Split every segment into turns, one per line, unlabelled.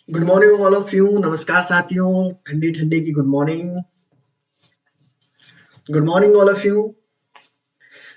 Good morning all of you. नमस्कार साथियों, ठंडी ठंडी की good morning. Good morning all of you.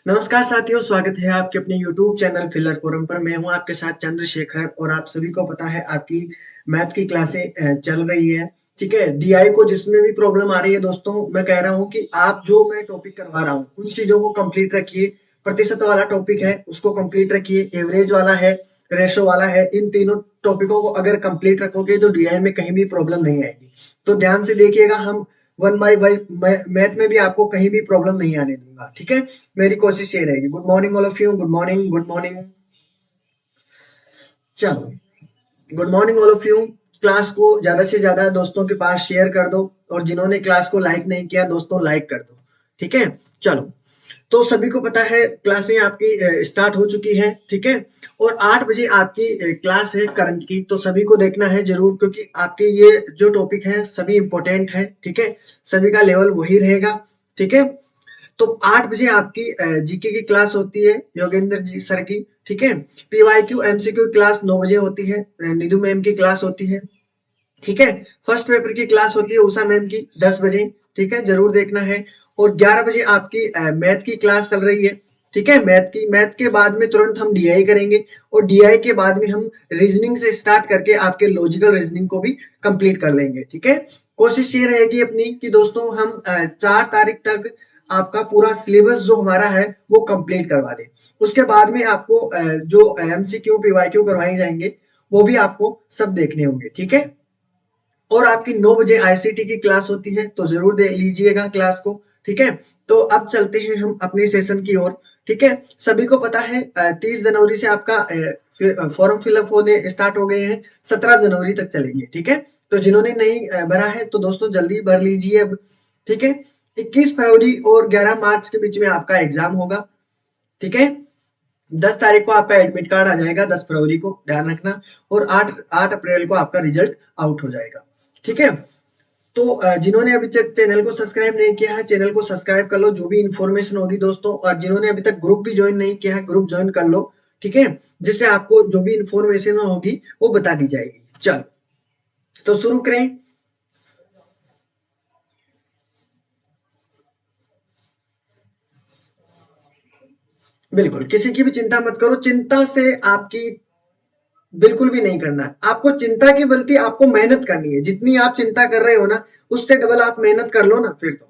नमस्कार साथियों, स्वागत है आपके अपने यूट्यूब चैनल फिलर फोरम पर। मैं हूं आपके साथ चंद्रशेखर और आप सभी को पता है आपकी मैथ की क्लासें चल रही है। ठीक है, डीआई को जिसमें भी प्रॉब्लम आ रही है दोस्तों, मैं कह रहा हूं कि आप जो मैं टॉपिक करवा रहा हूं उन चीजों को कंप्लीट रखिए। प्रतिशत वाला टॉपिक है उसको कंप्लीट रखिए, एवरेज वाला है, रेशो वाला है। इन तीनों टॉपिकों को अगर कंप्लीट रखोगे तो डीआई में कहीं भी प्रॉब्लम नहीं आएगी। तो ध्यान से देखिएगा, हम वन बाय बाय मैथ में भी आपको कहीं भी प्रॉब्लम नहीं आने दूंगा। ठीक है, मेरी कोशिश ये रहेगी। Good morning all of you, good morning, good morning. चलो, good morning all of you. Class को ज्यादा से ज्यादा दोस्तों के पास शेयर कर दो, और जिन्होंने क्लास को लाइक नहीं किया दोस्तों, लाइक कर दो। ठीक है, चलो। तो सभी को पता है क्लासें आपकी स्टार्ट हो चुकी है। ठीक है, और 8 बजे आपकी क्लास है करंट की, तो सभी को देखना है जरूर, क्योंकि आपके ये जो टॉपिक है सभी इंपॉर्टेंट है। ठीक है, सभी का लेवल वही रहेगा। ठीक है, तो 8 बजे आपकी जीके की क्लास होती है योगेंद्र जी सर की। ठीक है, पीवाईक्यू एमसीक्यू क्लास 9 बजे होती है, निधु मैम की क्लास होती है। ठीक है, फर्स्ट पेपर की क्लास होती है उषा मैम की 10 बजे। ठीक है, जरूर देखना है। और 11 बजे आपकी मैथ की क्लास चल रही है। ठीक है, मैथ के बाद में तुरंत हम डीआई करेंगे, और डीआई के बाद में हम रीजनिंग से स्टार्ट करके आपके लॉजिकल रीजनिंग को भी कंप्लीट कर लेंगे। ठीक है, कोशिश ये रहेगी अपनी कि दोस्तों हम 4 तारीख तक आपका पूरा सिलेबस जो हमारा है वो कंप्लीट करवा दें। उसके बाद में आपको जो एमसीक्यू पीवाईक्यू करवाए जाएंगे वो भी आपको सब देखने होंगे। ठीक है, और आपकी 9 बजे आईसीटी की क्लास होती है, तो जरूर दे लीजिएगा क्लास को। ठीक है, तो अब चलते हैं हम अपने सेशन की ओर। ठीक है, सभी को पता है 30 जनवरी से आपका फॉर्म फिलअप होने स्टार्ट हो गए हैं, 17 जनवरी तक चलेंगे। ठीक है, तो जिन्होंने नहीं भरा है तो दोस्तों जल्दी भर लीजिए अब। ठीक है, 21 फरवरी और 11 मार्च के बीच में आपका एग्जाम होगा। ठीक है, 10 तारीख को आपका एडमिट कार्ड आ जाएगा, 10 फरवरी को, ध्यान रखना। और 8 अप्रैल को आपका रिजल्ट आउट हो जाएगा। ठीक है, तो जिन्होंने अभी तक चैनल को सब्सक्राइब नहीं किया है, चैनल को सब्सक्राइब कर लो, जो भी इंफॉर्मेशन होगी दोस्तों। और जिन्होंने अभी तक ग्रुप भी ज्वाइन नहीं किया है, ग्रुप ज्वाइन कर लो। ठीक है, जिससे आपको जो भी इंफॉर्मेशन होगी वो बता दी जाएगी। चलो, तो शुरू करें। बिल्कुल किसी की भी चिंता मत करो, चिंता से आपकी बिल्कुल भी नहीं करना है। आपको चिंता की बल्कि आपको मेहनत करनी है। जितनी आप चिंता कर रहे हो ना, उससे डबल आप मेहनत कर लो ना फिर तो।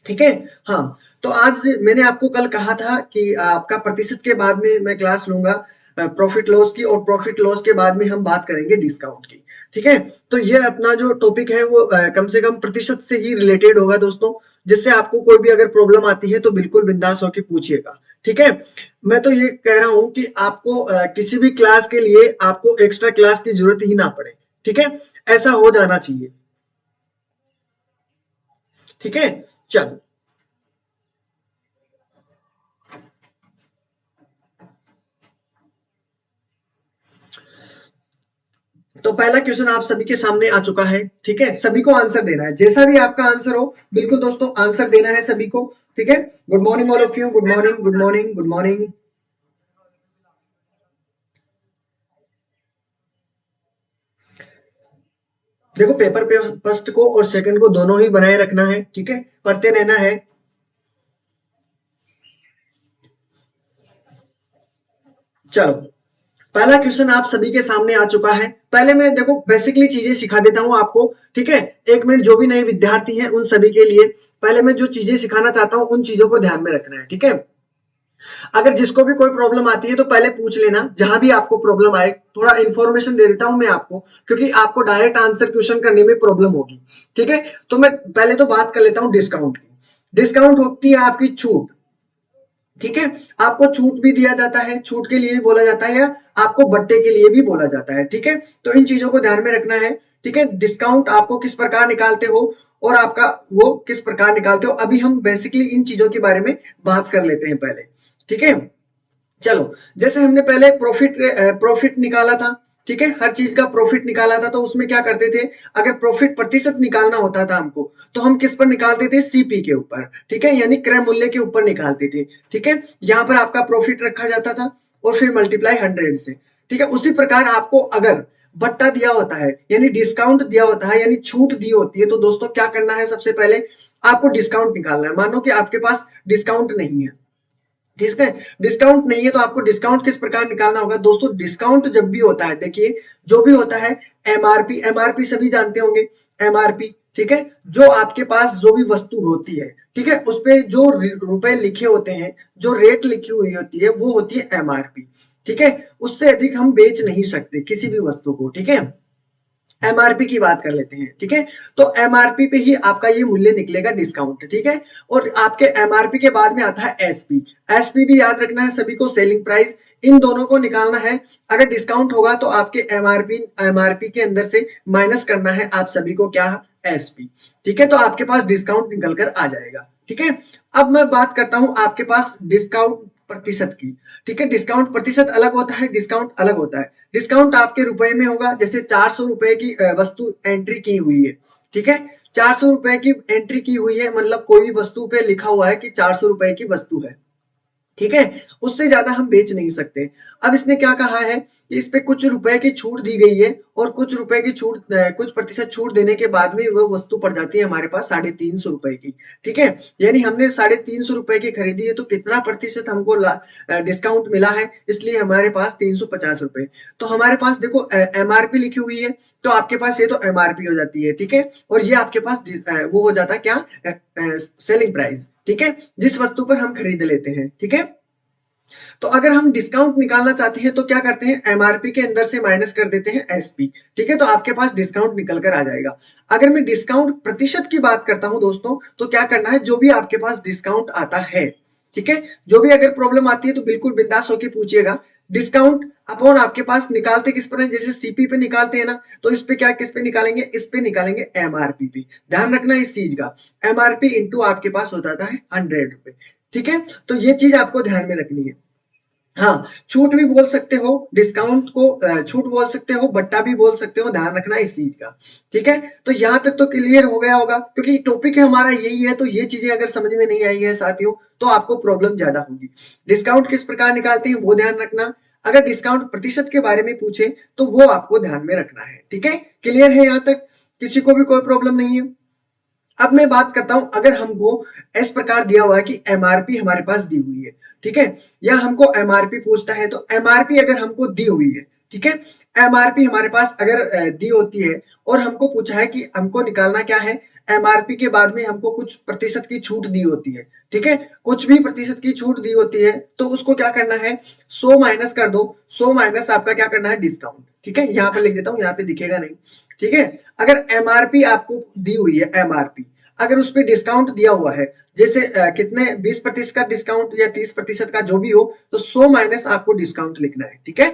ठीक है, हाँ। तो आज मैंने आपको कल कहा था कि आपका प्रतिशत के बाद में मैं क्लास लूंगा प्रॉफिट लॉस की, और प्रॉफिट लॉस के बाद में हम बात करेंगे डिस्काउंट की। ठीक है, तो ये अपना जो टॉपिक है वो कम से कम प्रतिशत से ही रिलेटेड होगा दोस्तों, जिससे आपको कोई भी अगर प्रॉब्लम आती है तो बिल्कुल बिंदास होकर पूछिएगा। ठीक है, मैं तो ये कह रहा हूं कि आपको किसी भी क्लास के लिए आपको एक्स्ट्रा क्लास की जरूरत ही ना पड़े। ठीक है, ऐसा हो जाना चाहिए। ठीक है, चलो। तो पहला क्वेश्चन आप सभी के सामने आ चुका है। ठीक है, सभी को आंसर देना है, जैसा भी आपका आंसर हो बिल्कुल दोस्तों आंसर देना है सभी को। ठीक है, good morning all of you, good morning, good morning, good morning. देखो, पेपर पे फर्स्ट को और सेकंड को दोनों ही बनाए रखना है। ठीक है, पढ़ते रहना है। चलो, पहला क्वेश्चन आप सभी के सामने आ चुका है। पहले मैं देखो बेसिकली चीजें सिखा देता हूं आपको। ठीक है, 1 मिनट, जो भी नए विद्यार्थी हैं उन सभी के लिए पहले मैं जो चीजें सिखाना चाहता हूं उन चीजों को ध्यान में रखना है। ठीक है, अगर जिसको भी कोई प्रॉब्लम आती है तो पहले पूछ लेना, जहां भी आपको प्रॉब्लम आए। थोड़ा इंफॉर्मेशन दे देता हूं मैं आपको, क्योंकि आपको डायरेक्ट आंसर क्वेश्चन करने में प्रॉब्लम होगी। ठीक है, तो मैं पहले तो बात कर लेता हूं डिस्काउंट की। डिस्काउंट होती है आपकी छूट। ठीक है, आपको छूट भी दिया जाता है, छूट के लिए भी बोला जाता है, या आपको बट्टे के लिए भी बोला जाता है। ठीक है, तो इन चीजों को ध्यान में रखना है। ठीक है, डिस्काउंट आपको किस प्रकार निकालते हो और आपका वो किस प्रकार निकालते हो, अभी हम बेसिकली इन चीजों के बारे में बात कर लेते हैं पहले। ठीक है, चलो। जैसे हमने पहले प्रॉफिट निकाला था। ठीक है, हर चीज का प्रॉफिट निकाला था, तो उसमें क्या करते थे, अगर प्रॉफिट प्रतिशत निकालना होता था हमको, तो हम किस पर निकालते थे, सीपी के ऊपर। ठीक है, यानी क्रय मूल्य के ऊपर निकालते थे। ठीक है, यहां पर आपका प्रॉफिट रखा जाता था और फिर मल्टीप्लाई 100 से। ठीक है, उसी प्रकार आपको अगर बट्टा दिया होता है यानी डिस्काउंट दिया होता है यानी छूट दी होती है, तो दोस्तों क्या करना है, सबसे पहले आपको डिस्काउंट निकालना है। मानो कि आपके पास डिस्काउंट नहीं है, ठीक है, डिस्काउंट नहीं है तो आपको डिस्काउंट किस प्रकार निकालना होगा दोस्तों। डिस्काउंट जब भी होता है, देखिए जो भी होता है एमआरपी, एमआरपी सभी जानते होंगे एमआरपी, ठीक है, जो आपके पास जो भी वस्तु होती है, ठीक है, उस पे जो रुपए लिखे होते हैं, जो रेट लिखी हुई होती है वो होती है एमआरपी, ठीक है, उससे अधिक हम बेच नहीं सकते किसी भी वस्तु को, ठीक है। एमआरपी की बात कर लेते हैं, ठीक है, तो एमआरपी पे ही आपका ये मूल्य निकलेगा डिस्काउंट, ठीक है। और आपके एमआरपी के बाद में आता है एसपी, एसपी भी याद रखना है सभी को, सेलिंग प्राइस, इन दोनों को निकालना है। अगर डिस्काउंट होगा तो आपके एमआरपी एमआरपी के अंदर से माइनस करना है आप सभी को क्या, एसपी, ठीक है, तो आपके पास डिस्काउंट निकल कर आ जाएगा, ठीक है। अब मैं बात करता हूं आपके पास डिस्काउंट प्रतिशत की, ठीक है, डिस्काउंट प्रतिशत अलग होता है, डिस्काउंट अलग होता है। डिस्काउंट आपके रुपए में होगा, जैसे 400 रुपए की वस्तु एंट्री की हुई है, ठीक है, 400 रुपए की एंट्री की हुई है, मतलब कोई भी वस्तु पे लिखा हुआ है कि 400 रुपए की वस्तु है, ठीक है, उससे ज्यादा हम बेच नहीं सकते। अब इसने क्या कहा है कि इस पे कुछ रुपए की छूट दी गई है और कुछ रुपए की छूट, कुछ प्रतिशत छूट देने के बाद में वो वस्तु पड़ जाती है हमारे पास 350 रुपए की, ठीक है, यानी हमने 350 रुपए की खरीदी है तो कितना प्रतिशत हमको डिस्काउंट मिला है, इसलिए हमारे पास 350 रुपए। तो हमारे पास देखो एमआरपी लिखी हुई है, तो आपके पास ये तो एमआरपी हो जाती है, ठीक है, और ये आपके पास वो हो जाता है क्या, सेलिंग प्राइस, ठीक है, जिस वस्तु पर हम खरीद लेते हैं, ठीक है। तो अगर हम डिस्काउंट निकालना चाहते हैं तो क्या करते हैं, एमआरपी के अंदर से माइनस कर देते हैं एसपी, ठीक है, तो आपके पास डिस्काउंट निकल कर आ जाएगा। अगर मैं डिस्काउंट प्रतिशत की बात करता हूं दोस्तों, तो क्या करना है, जो भी आपके पास डिस्काउंट आता है, ठीक है, जो भी अगर प्रॉब्लम आती है तो बिल्कुल बिंदास होकर पूछिएगा। डिस्काउंट अपॉन आपके पास निकालते किस पर है, जैसे सीपी पे निकालते हैं ना, तो इस पे क्या, किस पे निकालेंगे, इस पे निकालेंगे एमआरपी पे। ध्यान रखना इस चीज का, एमआरपी इंटू आपके पास होता है 100 रुपए, ठीक है, तो ये चीज आपको ध्यान में रखनी है। हाँ, छूट भी बोल सकते हो, डिस्काउंट को छूट बोल सकते हो, बट्टा भी बोल सकते हो, ध्यान रखना इस चीज का, ठीक है। तो यहाँ तक तो क्लियर हो गया होगा, क्योंकि टॉपिक है हमारा यही है, तो ये चीजें अगर समझ में नहीं आई है साथियों तो आपको प्रॉब्लम ज्यादा होगी। डिस्काउंट किस प्रकार निकालते हैं वो ध्यान रखना, अगर डिस्काउंट प्रतिशत के बारे में पूछे तो वो आपको ध्यान में रखना है, ठीक है, क्लियर है यहाँ तक, किसी को भी कोई प्रॉब्लम नहीं है। अब मैं बात करता हूं, अगर हमको इस प्रकार दिया हुआ है कि एमआरपी हमारे पास दी हुई है, ठीक है, या हमको एमआरपी पूछता है, तो एमआरपी अगर हमको दी हुई है, ठीक है, एमआरपी हमारे पास अगर दी होती है और हमको पूछा है कि हमको निकालना क्या है, एमआरपी के बाद में हमको कुछ प्रतिशत की छूट दी होती है, ठीक है, कुछ भी प्रतिशत की छूट दी होती है, तो उसको क्या करना है, 100 माइनस कर दो, 100 माइनस आपका क्या करना है, डिस्काउंट, ठीक है, यहाँ पर लिख देता हूँ, यहाँ पे दिखेगा नहीं, ठीक है। अगर एमआरपी आपको दी हुई है, एमआरपी अगर उस पर डिस्काउंट दिया हुआ है, जैसे कितने 20% का डिस्काउंट या 30% का जो भी हो, तो 100 माइनस आपको डिस्काउंट लिखना है, ठीक है,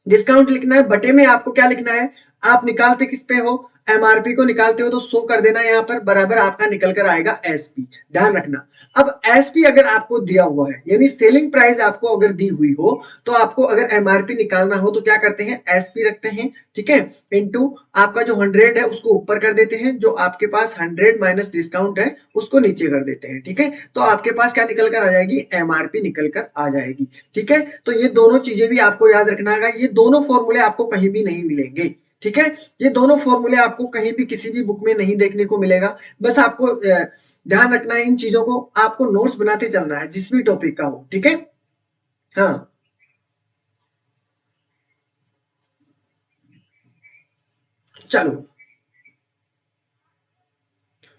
डिस्काउंट लिखना है। बटे में आपको क्या लिखना है, आप निकालते किस पे हो, एमआरपी को निकालते हो, तो 100 कर देना यहाँ पर, बराबर आपका निकल कर आएगा एसपी, ध्यान रखना। अब एसपी अगर आपको दिया हुआ है, यानी सेलिंग प्राइस आपको अगर दी हुई हो, तो आपको अगर एमआरपी निकालना हो तो क्या करते हैं, एसपी रखते हैं, ठीक है, इनटू आपका जो 100 है उसको ऊपर कर देते हैं, जो आपके पास 100 माइनस डिस्काउंट है उसको नीचे कर देते हैं, ठीक है, तो आपके पास क्या निकल कर आ जाएगी, एमआरपी निकल कर आ जाएगी, ठीक है। तो ये दोनों चीजें भी आपको याद रखना है, ये दोनों फॉर्मूले आपको कहीं भी नहीं मिलेंगे, ठीक है, ये दोनों फॉर्मूले आपको कहीं भी किसी भी बुक में नहीं देखने को मिलेगा। बस आपको ध्यान रखना है इन चीजों को, आपको नोट्स बनाते चलना है जिस भी टॉपिक का हो, ठीक है। हाँ, चलो,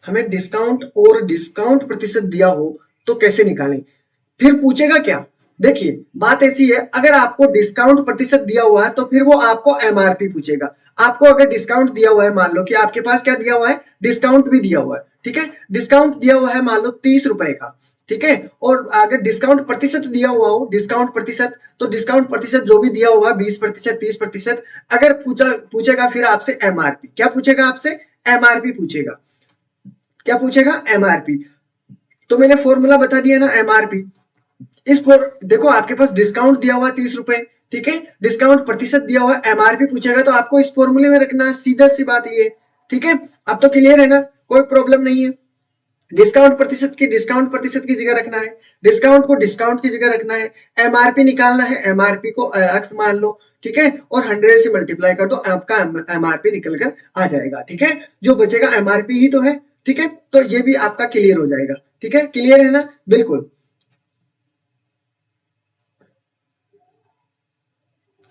हमें डिस्काउंट और डिस्काउंट प्रतिशत दिया हो तो कैसे निकालें, फिर पूछेगा क्या, देखिए बात ऐसी है, अगर आपको डिस्काउंट प्रतिशत दिया हुआ है तो फिर वो आपको एमआरपी पूछेगा। आपको अगर डिस्काउंट दिया हुआ है, मान लो कि आपके पास क्या दिया हुआ है, डिस्काउंट भी दिया हुआ है, ठीक है, डिस्काउंट दिया हुआ है मान लो 30 रुपए का, ठीक है, और अगर डिस्काउंट प्रतिशत दिया हुआ हो, डिस्काउंट प्रतिशत, तो डिस्काउंट प्रतिशत जो भी दिया हुआ 20%, 30%, अगर पूछेगा फिर आपसे एमआरपी, क्या पूछेगा आपसे, एमआरपी पूछेगा, क्या पूछेगा, एमआरपी। तो मैंने फॉर्मूला बता दिया ना एमआरपी, देखो आपके पास डिस्काउंट दिया हुआ है 30 रुपए, ठीक है, डिस्काउंट प्रतिशत दिया हुआ है, एमआरपी पूछेगा, तो आपको इस फॉर्मूले में रखना है, सीधा सी बात ये, ठीक है। अब तो क्लियर है ना, कोई प्रॉब्लम नहीं है। डिस्काउंट प्रतिशत की जगह रखना है, डिस्काउंट को डिस्काउंट की जगह रखना है, एमआरपी निकालना है, एमआरपी को एक्स मान लो, ठीक है, और 100 से मल्टीप्लाई कर दो, आपका एमआरपी निकल कर आ जाएगा, ठीक है, जो बचेगा एमआरपी ही तो है, ठीक है, तो ये भी आपका क्लियर हो जाएगा, ठीक है, क्लियर है ना, बिल्कुल।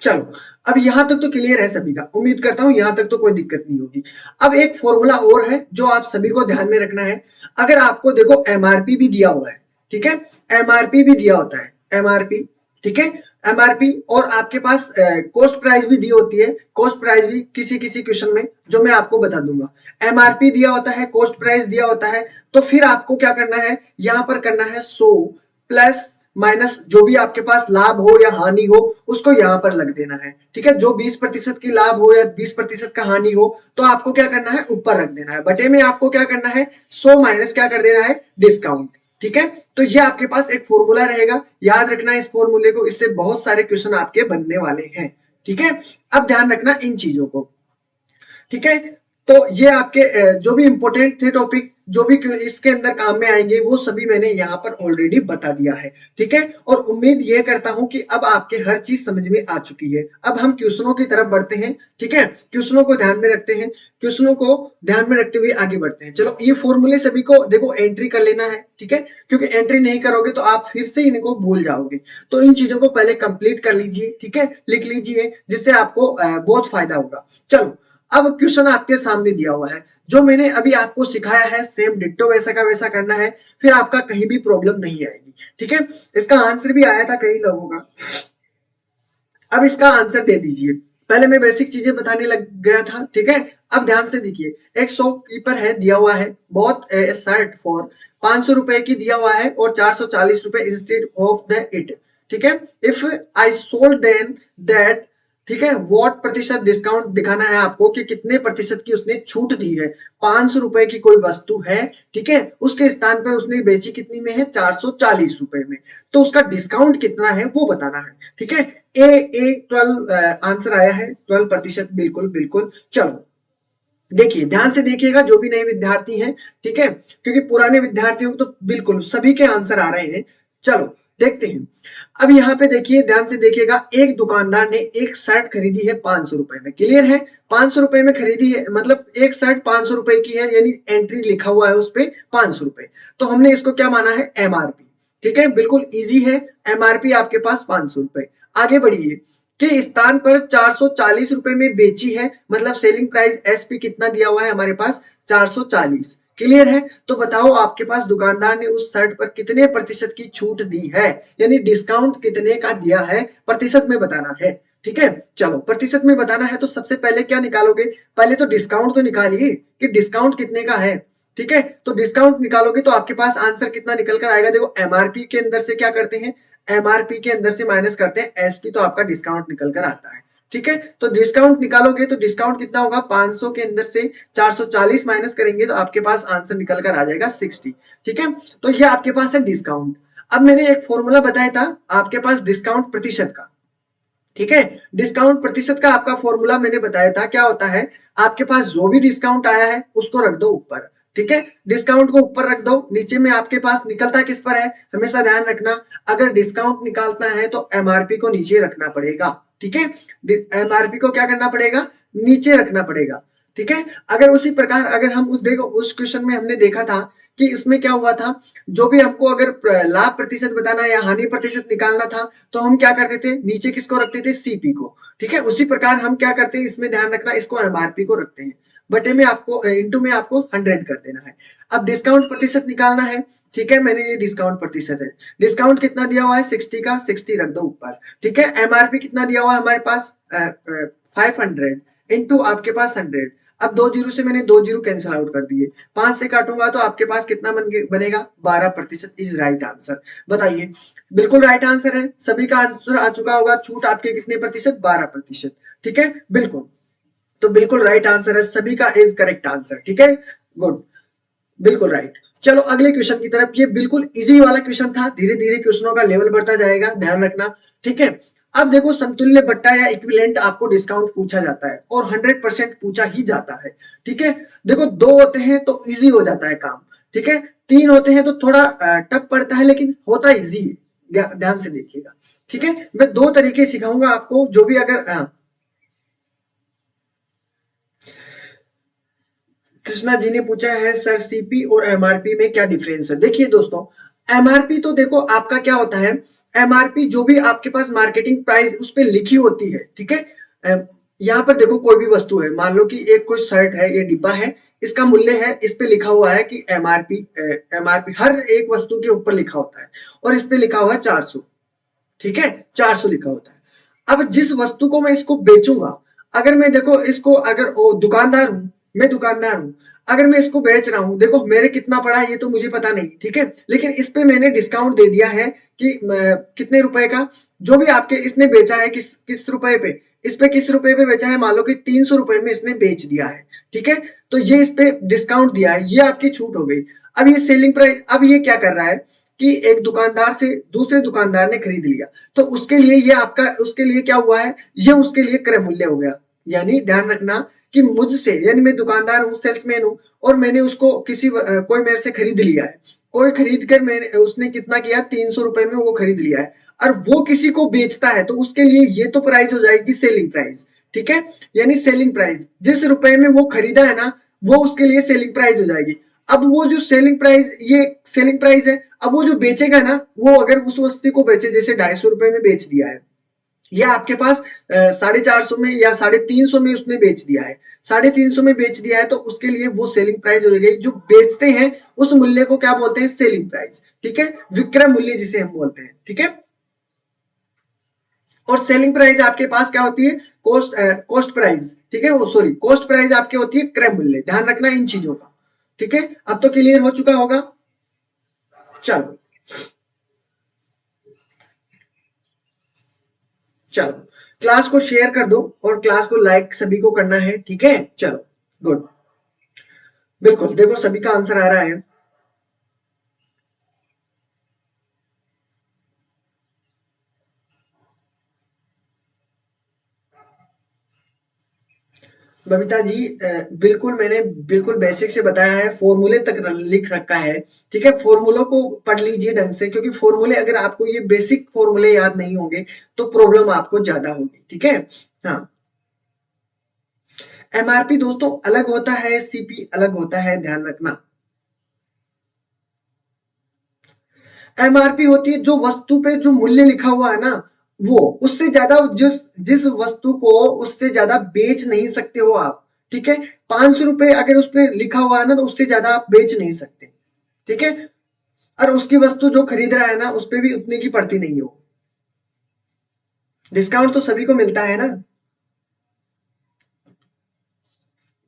चलो, अब यहां तक तो क्लियर है सभी का, उम्मीद करता हूं यहां तक तो कोई दिक्कत नहीं होगी। अब एक फॉर्मूला और है जो आप सभी को ध्यान में रखना है। अगर आपको देखो एमआरपी भी दिया हुआ है, ठीक है, एमआरपी भी दिया होता है, एमआरपी, ठीक है, एमआरपी, और आपके पास कॉस्ट प्राइस भी दी होती है, कॉस्ट प्राइस भी किसी किसी क्वेश्चन में जो मैं आपको बता दूंगा। एमआरपी दिया होता है, कॉस्ट प्राइस दिया होता है, तो फिर आपको क्या करना है, यहां पर करना है 100 प्लस माइनस जो भी आपके पास लाभ हो या हानि हो उसको यहां पर लग देना है, ठीक है, जो 20% की लाभ हो या 20% का हानि हो तो आपको क्या करना है, ऊपर रख देना है, बटे में आपको क्या करना है, 100 माइनस क्या कर देना है, डिस्काउंट, ठीक है। तो ये आपके पास एक फॉर्मूला रहेगा, याद रखना इस फॉर्मूले को, इससे बहुत सारे क्वेश्चन आपके बनने वाले हैं, ठीक है। अब ध्यान रखना इन चीजों को, ठीक है। तो ये आपके जो भी इंपॉर्टेंट थे टॉपिक, जो भी इसके अंदर काम में आएंगे वो सभी मैंने यहाँ पर ऑलरेडी बता दिया है, ठीक है। और उम्मीद ये करता हूं कि अब आपके हर चीज समझ में आ चुकी है। अब हम क्वेश्चनों की तरफ बढ़ते हैं, ठीक है, क्वेश्चनों को ध्यान में रखते हैं, क्वेश्चनों को ध्यान में रखते हुए आगे बढ़ते हैं। चलो, ये फॉर्मूले सभी को देखो एंट्री कर लेना है, ठीक है, क्योंकि एंट्री नहीं करोगे तो आप फिर से इनको भूल जाओगे, तो इन चीजों को पहले कंप्लीट कर लीजिए, ठीक है, लिख लीजिए, जिससे आपको बहुत फायदा होगा। चलो, अब क्वेश्चन आपके सामने दिया हुआ है, जो मैंने अभी आपको सिखाया है सेम डिट्टो वैसा का वैसा करना है, फिर आपका कहीं भी प्रॉब्लम नहीं आएगी, ठीक है। इसका आंसर भी आया था कई लोगों का, अब इसका आंसर दे दीजिए। पहले मैं बेसिक चीजें बताने लग गया था, ठीक है। अब ध्यान से देखिए, एक शॉपकीपर है, दिया हुआ है, बहुत शर्ट फॉर 500 रुपए की दिया हुआ है और 440 रुपए इंस्टेड ऑफ द इट, ठीक है। If I sold then that, ठीक है, वॉट प्रतिशत डिस्काउंट दिखाना है आपको कि कितने प्रतिशत की उसने छूट दी है। 500 रुपए की कोई वस्तु है, ठीक है, उसके स्थान पर उसने बेची कितनी में है, 440 रुपए में, तो उसका डिस्काउंट कितना है वो बताना है, ठीक है। ए 12 आंसर आया है, 12%, बिल्कुल बिल्कुल। चलो, देखिए ध्यान से देखिएगा जो भी नए विद्यार्थी हैं, ठीक है, क्योंकि पुराने विद्यार्थियों को तो बिल्कुल सभी के आंसर आ रहे हैं। चलो देखते हैं। अब यहाँ पे देखिए, ध्यान से देखिएगा, एक दुकानदार ने एक शर्ट खरीदी है 500 रुपए में, क्लियर है, 500 रुपए में खरीदी है, मतलब एक शर्ट 500 रुपए की है, यानी एंट्री लिखा हुआ है उस पे 500 रुपए, तो हमने इसको क्या माना है, एमआरपी, ठीक है, बिल्कुल इजी है, एमआरपी आपके पास 500 रुपए। आगे बढ़िए, के स्थान पर 440 रुपए में बेची है, मतलब सेलिंग प्राइस एसपी कितना दिया हुआ है हमारे पास, 440, क्लियर है। तो बताओ आपके पास दुकानदार ने उस शर्ट पर कितने प्रतिशत की छूट दी है, यानी डिस्काउंट कितने का दिया है, प्रतिशत में बताना है, ठीक है। चलो, प्रतिशत में बताना है तो सबसे पहले क्या निकालोगे, पहले तो डिस्काउंट तो निकालिए कि डिस्काउंट कितने का है, ठीक है। तो डिस्काउंट निकालोगे तो आपके पास आंसर कितना निकल कर आएगा, देखो एमआरपी के अंदर से क्या करते हैं, एमआरपी के अंदर से माइनस करते हैं एसपी, तो आपका डिस्काउंट निकल कर आता है, ठीक है। तो डिस्काउंट निकालोगे तो डिस्काउंट कितना होगा, 500 के अंदर से 440 माइनस करेंगे तो आपके पास आंसर निकल कर आ जाएगा 60, ठीक है। तो ये आपके पास है डिस्काउंट। अब मैंने एक फॉर्मूला बताया था आपके पास डिस्काउंट प्रतिशत का, ठीक है, डिस्काउंट प्रतिशत का आपका फॉर्मूला मैंने बताया था, क्या होता है, आपके पास जो भी डिस्काउंट आया है उसको रख दो ऊपर, ठीक है, डिस्काउंट को ऊपर रख दो, नीचे में आपके पास निकलता किस पर है, हमेशा ध्यान रखना, अगर डिस्काउंट निकालना है तो एमआरपी को नीचे रखना पड़ेगा, ठीक है, एमआरपी को क्या करना पड़ेगा, नीचे रखना पड़ेगा, ठीक है। अगर उसी प्रकार अगर हम उस देखो उस क्वेश्चन में हमने देखा था कि इसमें क्या हुआ था, जो भी हमको अगर लाभ प्रतिशत बताना या हानि प्रतिशत निकालना था तो हम क्या करते थे, नीचे किसको रखते थे, सीपी को, ठीक है। उसी प्रकार हम क्या करते हैं, इसमें ध्यान रखना, इसको एमआरपी को रखते हैं, बटे में आपको इंटू में आपको 100 कर देना है। अब डिस्काउंट प्रतिशत निकालना है, ठीक है, मैंने ये डिस्काउंट प्रतिशत है, डिस्काउंट कितना दिया हुआ है 60 का, 60 रख दो ऊपर, ठीक है। एमआरपी कितना दिया हुआ है हमारे पास 500 इंटू आपके पास 100। अब दो जीरो से मैंने दो जीरो कैंसिल आउट कर दिए, 5 से काटूंगा तो आपके पास कितना बनेगा, 12% इज राइट आंसर। बताइए, बिल्कुल राइट आंसर है, सभी का आंसर आ चुका होगा, छूट आपके कितने प्रतिशत, 12%, ठीक है, बिल्कुल। तो बिल्कुल राइट आंसर है, सभी का इज करेक्ट आंसर, ठीक है, गुड, बिल्कुल राइट। चलो अगले क्वेश्चन की तरफ, ये बिल्कुल इजी वाला क्वेश्चन था, धीरे धीरे क्वेश्चनों का लेवल बढ़ता जाएगा, ध्यान रखना, ठीक है। अब देखो, समतुल्य बट्टा या इक्विवेलेंट आपको डिस्काउंट पूछा जाता है और 100% पूछा ही जाता है, ठीक है। देखो दो होते हैं तो इजी हो जाता है काम, ठीक है, तीन होते हैं तो थोड़ा टफ पड़ता है, लेकिन होता इजी है, ध्यान से देखिएगा। ठीक है, मैं दो तरीके सिखाऊंगा आपको, जो भी अगर कृष्णा जी ने पूछा है सर सीपी और एमआरपी में क्या डिफरेंस है। देखिए दोस्तों, एमआरपी तो देखो आपका क्या होता है, एमआरपी जो भी आपके पास मार्केटिंग प्राइस उस पर लिखी होती है, ठीक है। यहाँ पर देखो कोई भी वस्तु है, मान लो कि एक कोई शर्ट है, ये डिब्बा है, इसका मूल्य है, इस पे लिखा हुआ है कि एमआरपी, एमआरपी हर एक वस्तु के ऊपर लिखा होता है, और इस पे लिखा हुआ है 400, ठीक है, 400 लिखा होता है। अब जिस वस्तु को मैं इसको बेचूंगा, अगर मैं देखो इसको, अगर ओ दुकानदार हूं, मैं दुकानदार हूं, अगर मैं इसको बेच रहा हूं, देखो मेरे कितना पड़ा है ये तो मुझे पता नहीं, ठीक है, लेकिन इस पे मैंने डिस्काउंट दे दिया है कि कितने रुपए का, जो भी आपके इसने बेचा है, किस किस रुपए पे, इस पे किस रुपए पे बेचा है, मान लो कि 300 रुपए में इसने बेच दिया है, ठीक है, तो ये इस पे डिस्काउंट दिया है, ये आपकी छूट हो गई। अब ये सेलिंग प्राइस, अब ये क्या कर रहा है कि एक दुकानदार से दूसरे दुकानदार ने खरीद लिया, तो उसके लिए ये आपका, उसके लिए क्या हुआ है, ये उसके लिए क्रय मूल्य हो गया। यानी ध्यान रखना कि मुझसे, यानी मैं दुकानदार हूँ, सेल्समैन हूँ, और मैंने उसको किसी कोई मेरे से खरीद लिया है, कोई खरीद कर मैंने, उसने कितना किया, 300 रुपए में वो खरीद लिया है, और वो किसी को बेचता है, तो उसके लिए ये तो प्राइस हो जाएगी सेलिंग प्राइस, ठीक है, यानी सेलिंग प्राइस जिस रुपए में वो खरीदा है ना, वो उसके लिए सेलिंग प्राइस हो जाएगी। अब वो जो सेलिंग प्राइस, ये सेलिंग प्राइस है, अब वो जो बेचेगा ना, वो अगर उस वस्तु को बेचे, जैसे 250 रुपए में बेच दिया है, या आपके पास 450 में या 350 में उसने बेच दिया है, 350 में बेच दिया है, तो उसके लिए वो सेलिंग प्राइस हो गई। जो बेचते हैं उस मूल्य को क्या बोलते हैं, सेलिंग प्राइस, ठीक है, विक्रय मूल्य जिसे हम बोलते हैं, ठीक है। और सेलिंग प्राइस आपके पास क्या होती है, कॉस्ट प्राइस, ठीक है, वो सॉरी कॉस्ट प्राइस आपकी होती है क्रय मूल्य। ध्यान रखना इन चीजों का, ठीक है। अब तो क्लियर हो चुका होगा। चलो चलो, क्लास को शेयर कर दो और क्लास को लाइक सभी को करना है, ठीक है। चलो गुड, बिल्कुल, देखो सभी का आंसर आ रहा है। बबीता जी, बिल्कुल मैंने बिल्कुल बेसिक से बताया है, फॉर्मूले तक लिख रखा है, ठीक है। फॉर्मूलों को पढ़ लीजिए ढंग से, क्योंकि फॉर्मूले अगर आपको ये बेसिक फॉर्मूले याद नहीं होंगे तो प्रॉब्लम आपको ज्यादा होगी, ठीक है। हाँ, एमआरपी दोस्तों अलग होता है, सीपी अलग होता है, ध्यान रखना। एमआरपी होती है जो वस्तु पे जो मूल्य लिखा हुआ है ना, वो उससे ज्यादा, जिस जिस वस्तु को उससे ज्यादा बेच नहीं सकते हो आप, ठीक है। 500 रुपए अगर उस पर लिखा हुआ है ना, तो उससे ज्यादा आप बेच नहीं सकते, ठीक है। और उसकी वस्तु जो खरीद रहा है ना, उस पर भी उतने की पड़ती नहीं हो, डिस्काउंट तो सभी को मिलता है ना।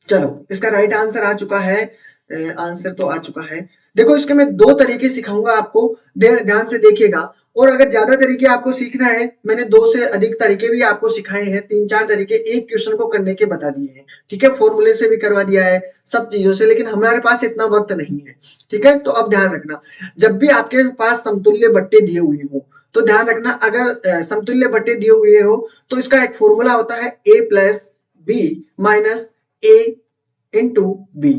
चलो, इसका राइट आंसर आ चुका है, आंसर तो आ चुका है। देखो इसके मैं दो तरीके सिखाऊंगा आपको, ध्यान से देखिएगा। और अगर ज्यादा तरीके आपको सीखना है, मैंने दो से अधिक तरीके भी आपको सिखाए हैं, 3-4 तरीके एक क्वेश्चन को करने के बता दिए हैं, ठीक है। फॉर्मूले से भी करवा दिया है, सब चीजों से, लेकिन हमारे पास इतना वक्त नहीं है, ठीक है। तो अब ध्यान रखना, जब भी आपके पास समतुल्य बट्टे दिए हुए हो, तो ध्यान रखना, अगर समतुल्य बट्टे दिए हुए हो, तो इसका एक फॉर्मूला होता है ए प्लस बी माइनस ए इंटू बी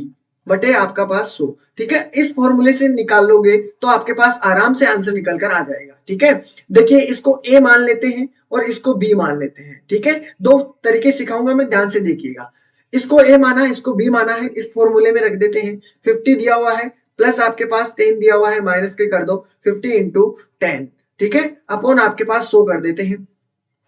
बटे आपका पास 100, ठीक है। इस फॉर्मूले से निकाल लोगे तो आपके पास आराम से आंसर निकल कर आ जाएगा, ठीक है। देखिए इसको ए मान लेते हैं और इसको बी मान लेते हैं, ठीक है। दो तरीके सिखाऊंगा मैं, ध्यान से देखिएगा। इसको ए माना, इसको बी माना है, इस फॉर्मूले में रख देते हैं। 50 दिया हुआ है, प्लस आपके पास 10 दिया हुआ है, माइनस के कर दो, 50 इंटू 10, ठीक है, अपॉन आपके पास 100 कर देते हैं।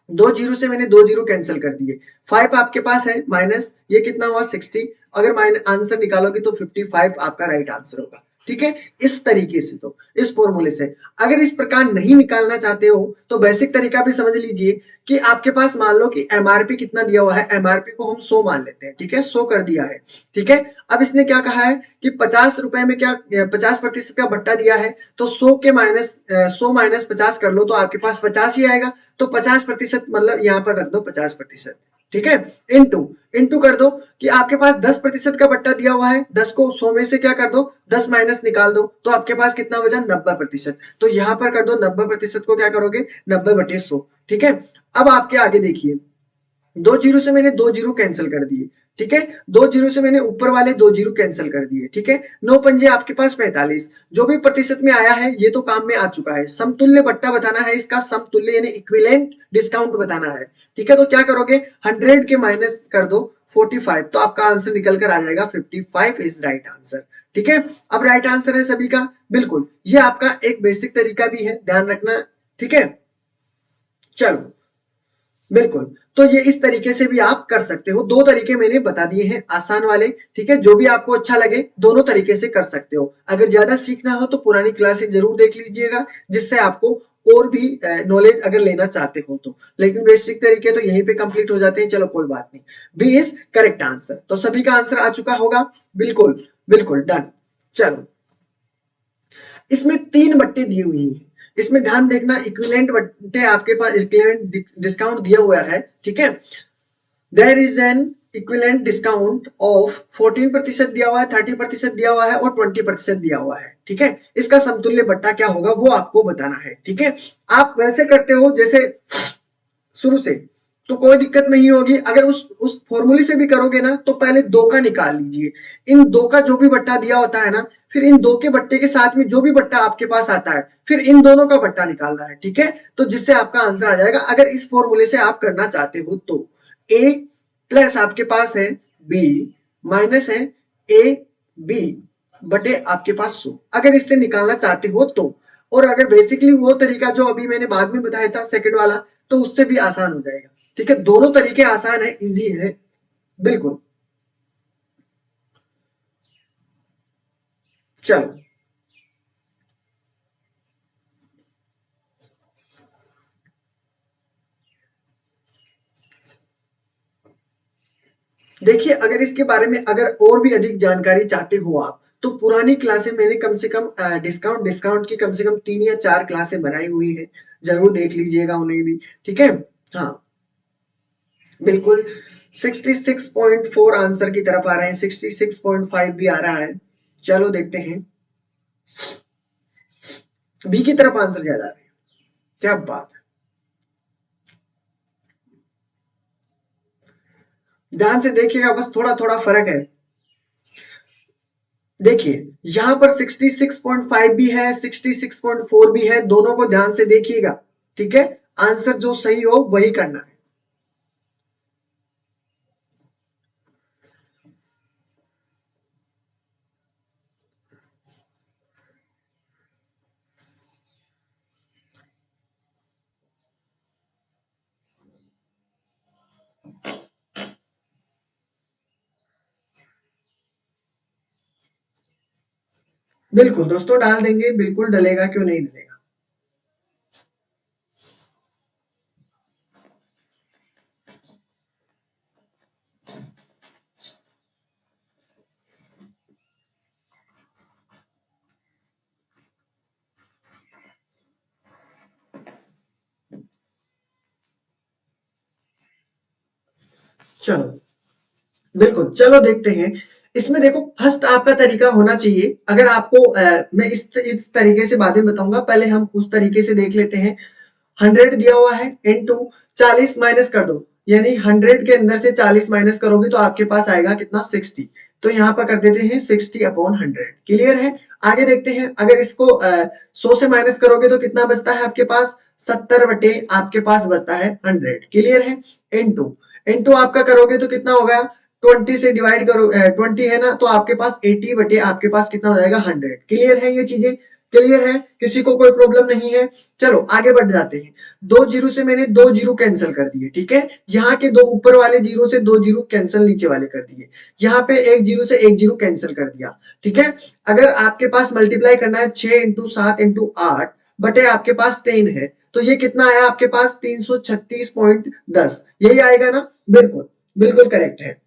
दो जीरो से मैंने दो जीरो कैंसिल कर दिए, 5 आपके पास है, माइनस ये कितना हुआ 60, अगर माइनस आंसर निकालोगे तो 55 आपका राइट आंसर होगा, ठीक है। इस तरीके से, तो इस फॉर्मूले से अगर इस प्रकार नहीं निकालना चाहते हो, तो बेसिक तरीका भी समझ लीजिए कि आपके पास मान लो कि एमआरपी कितना दिया हुआ है, एमआरपी को हम 100 मान लेते हैं, ठीक है, 100 कर दिया है, ठीक है। अब इसने क्या कहा है कि 50 रुपए में क्या 50% का भट्टा दिया है, तो 100 के माइनस 100 माइनस 50 कर लो तो आपके पास 50 ही आएगा, तो 50% मतलब यहाँ पर रख दो 50%, ठीक है। इंटू इंटू कर दो कि आपके पास 10% का बट्टा दिया हुआ है, 10 को 100 में से क्या कर दो, 10 माइनस निकाल दो, तो आपके पास कितना बचा 90%, तो यहाँ पर कर दो 90% को क्या करोगे 90/100, ठीक है। अब आपके आगे देखिए, दो जीरो से मैंने दो जीरो कैंसिल कर दिए, ठीक है, 2 जीरो से मैंने ऊपर वाले 2 जीरो कैंसिल कर दिए। ठीक है, 9 पंजे आपके पास 45, जो भी प्रतिशत में आया है ये तो काम में आ चुका है। समतुल्य बट्टा बताना है, इसका समतुल्य यानी इक्विवेलेंट डिस्काउंट बताना है। ठीक है, तो क्या करोगे, 100 के माइनस कर दो 45, तो आपका आंसर निकल कर आ जाएगा 55 इज राइट आंसर। ठीक है, अब राइट आंसर है सभी का, बिल्कुल। ये आपका एक बेसिक तरीका भी है, ध्यान रखना। ठीक है, चलो बिल्कुल। तो ये इस तरीके से भी आप कर सकते हो। दो तरीके मैंने बता दिए हैं आसान वाले। ठीक है, जो भी आपको अच्छा लगे दोनों तरीके से कर सकते हो। अगर ज्यादा सीखना हो तो पुरानी क्लासेस जरूर देख लीजिएगा, जिससे आपको और भी नॉलेज अगर लेना चाहते हो तो। लेकिन बेसिक तरीके तो यहीं पे कंप्लीट हो जाते हैं। चलो कोई बात नहीं, बी इज करेक्ट आंसर। तो सभी का आंसर आ चुका होगा, बिल्कुल बिल्कुल डन। चलो, इसमें 3 बट्टे दी हुई हैं। इसमें ध्यान देखना, इक्विवेलेंट बट्टे आपके पास, इक्विवेलेंट डिस्काउंट दिया हुआ है। ठीक है, there is an equivalent discount of 14% दिया हुआ है, 30% दिया हुआ है और 20% दिया हुआ है। ठीक है, इसका समतुल्य बट्टा क्या होगा वो आपको बताना है। ठीक है, आप वैसे करते हो जैसे शुरू से, तो कोई दिक्कत नहीं होगी। अगर उस फॉर्मूले से भी करोगे ना, तो पहले 2 का निकाल लीजिए। इन 2 का जो भी बट्टा दिया होता है ना, फिर इन 2 के बट्टे के साथ में जो भी बट्टा आपके पास आता है, फिर इन दोनों का बट्टा निकालना है। ठीक है, तो जिससे आपका आंसर आ जाएगा। अगर इस फॉर्मूले से आप करना चाहते हो तो ए प्लस आपके पास है बी माइनस है ए बी बटे आपके पास 100, अगर इससे निकालना चाहते हो तो। और अगर बेसिकली वो तरीका जो अभी मैंने बाद में बताया था सेकंड वाला, तो उससे भी आसान हो जाएगा। ठीक है, दोनों तरीके आसान है, इजी है, बिल्कुल। चलो देखिए, अगर इसके बारे में अगर और भी अधिक जानकारी चाहते हो आप, तो पुरानी क्लासें मैंने कम से कम डिस्काउंट डिस्काउंट की कम से कम 3 या 4 क्लासें बनाई हुई है, जरूर देख लीजिएगा उन्हें भी। ठीक है, हाँ बिल्कुल। 66.4 आंसर की तरफ आ रहे हैं, 66.5 भी आ रहा है। चलो देखते हैं, बी की तरफ आंसर ज्यादा आ रहे हैं, क्या बात है। ध्यान से देखिएगा, बस थोड़ा थोड़ा फर्क है। देखिए, यहां पर 66.5 भी है, 66.4 भी है, दोनों को ध्यान से देखिएगा। ठीक है, आंसर जो सही हो वही करना है। बिल्कुल दोस्तों, डाल देंगे, बिल्कुल डलेगा, क्यों नहीं डलेगा। चलो बिल्कुल, चलो देखते हैं। इसमें देखो, फर्स्ट आपका तरीका होना चाहिए, अगर आपको मैं इस तरीके से बाद में बताऊंगा, पहले हम उस तरीके से देख लेते हैं। 100 दिया हुआ है, इनटू 40 माइनस कर दो, यानी 100 के अंदर से 40 माइनस करोगे तो आपके पास आएगा कितना, 60। तो यहाँ पर कर देते हैं 60/100। क्लियर है, आगे देखते हैं। अगर इसको 100 से माइनस करोगे तो कितना बचता है आपके पास, 70 बटे आपके पास बचता है 100। क्लियर है, इनटू इनटू आपका करोगे तो कितना होगा, 20 से डिवाइड करो, 20 है ना, तो आपके पास 80 बटे आपके पास कितना हो जाएगा, 100। क्लियर है, ये चीजें क्लियर है, किसी को कोई प्रॉब्लम नहीं है। चलो आगे बढ़ जाते हैं। 2 जीरो से मैंने 2 जीरो कैंसिल कर दिए। ठीक है, यहाँ के 2 ऊपर वाले जीरो से 2 जीरो कैंसिल नीचे वाले कर दिए। यहाँ पे 1 जीरो से 1 जीरो कैंसिल कर दिया। ठीक है, अगर आपके पास मल्टीप्लाई करना है 6 इंटू 7 इंटू 8 बटे आपके पास 10 है, तो ये कितना आया आपके पास, 336.10, यही आएगा ना, बिल्कुल बिल्कुल करेक्ट है।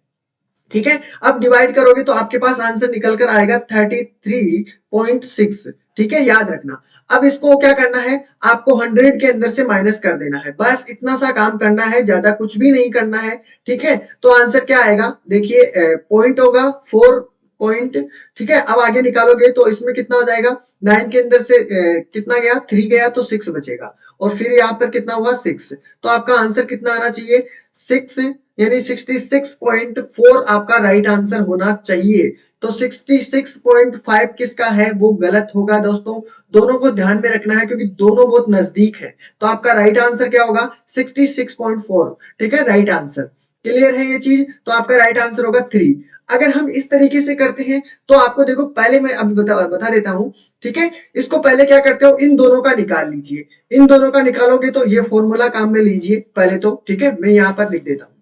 ठीक है, अब डिवाइड करोगे तो आपके पास आंसर निकल कर आएगा 33.6। ठीक है, याद रखना। अब इसको क्या करना है, आपको 100 के अंदर से माइनस कर देना है, बस इतना सा काम करना है, ज्यादा कुछ भी नहीं करना है। ठीक है, तो आंसर क्या आएगा, देखिए पॉइंट होगा 4 पॉइंट। ठीक है, अब आगे निकालोगे तो इसमें कितना हो जाएगा, 9 के अंदर से कितना गया, 3 गया तो 6 बचेगा, और फिर यहाँ पर कितना हुआ, 6। तो आपका आंसर कितना आना चाहिए, 6 यानी 66.4 आपका राइट आंसर होना चाहिए। तो 66.5 किसका है, वो गलत होगा दोस्तों। दोनों को ध्यान में रखना है क्योंकि दोनों बहुत नजदीक है। तो आपका राइट आंसर क्या होगा, 66.4। ठीक है, राइट आंसर। क्लियर है ये चीज, तो आपका राइट आंसर होगा 3। अगर हम इस तरीके से करते हैं तो आपको देखो, पहले मैं अभी बता देता हूं। ठीक है, इसको पहले क्या करते हो, इन दोनों का निकाल लीजिए। इन दोनों का निकालोगे तो ये फॉर्मूला काम में लीजिए पहले तो। ठीक है, मैं यहां पर लिख देता हूं।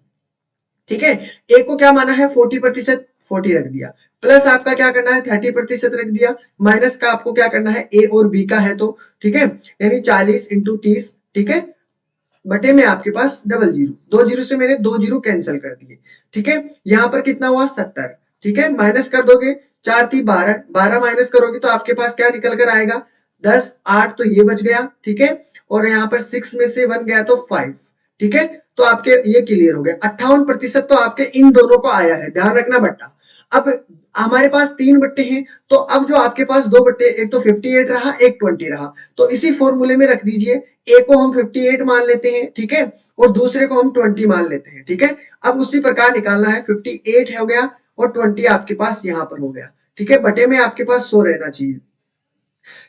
ठीक है, ए को क्या माना है 40%, 40 रख दिया। प्लस आपका क्या करना है 30% रख दिया। माइनस का आपको क्या करना है, ए और बी का है तो। ठीक है, यानी 40 इंटू 30। ठीक है, बटे में आपके पास डबल जीरो, 2 जीरो से मैंने 2 जीरो कैंसिल कर दिए। ठीक है, यहां पर कितना हुआ 70। ठीक है, माइनस कर दोगे, 4 थी 12, 12 माइनस करोगे तो आपके पास क्या निकल कर आएगा 10, 8 तो ये बच गया। ठीक है, और यहाँ पर 6 में से 1 गया तो 5। ठीक है, तो आपके ये क्लियर हो गया। 58% तो आपके इन दोनों को आया है, ध्यान रखना बट्टा। अब हमारे पास 3 बट्टे हैं, तो अब जो आपके पास 2 बट्टे, एक तो 58 रहा, एक 20 रहा, तो इसी फॉर्मूले में रख दीजिए। ए को हम 58 मान लेते हैं। ठीक है, और दूसरे को हम 20 मान लेते हैं। ठीक है, अब उसी प्रकार निकालना है, 58 हो गया और 20 आपके पास यहां पर हो गया। ठीक है, बटे में आपके पास 100 रहना चाहिए।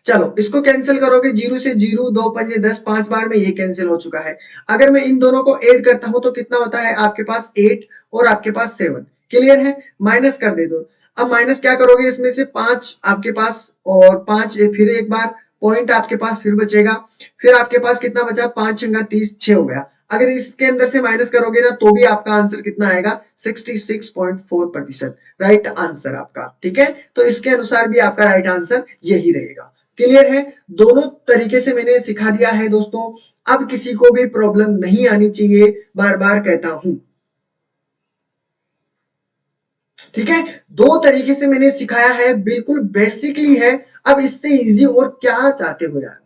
चलो इसको कैंसिल करोगे, जीरो से जीरो, 2 पंजे 10, 5 बार में ये कैंसिल हो चुका है। अगर मैं इन दोनों को ऐड करता हूं तो कितना होता है आपके पास 8 और आपके पास 7। क्लियर है, माइनस कर दे दो। अब माइनस क्या करोगे, इसमें से 5 आपके पास और 5 फिर एक बार पॉइंट आपके पास फिर बचेगा। फिर आपके पास कितना बचा, 5 छंगा 30, 6 हो गया। अगर इसके अंदर से माइनस करोगे ना तो भी आपका आंसर कितना आएगा, 66.4% राइट आंसर आपका। ठीक है, तो इसके अनुसार भी आपका राइट आंसर यही रहेगा। क्लियर है, दोनों तरीके से मैंने सिखा दिया है दोस्तों। अब किसी को भी प्रॉब्लम नहीं आनी चाहिए, बार बार कहता हूं। ठीक है, दो तरीके से मैंने सिखाया है, बिल्कुल बेसिकली है। अब इससे इजी और क्या चाहते हो यार,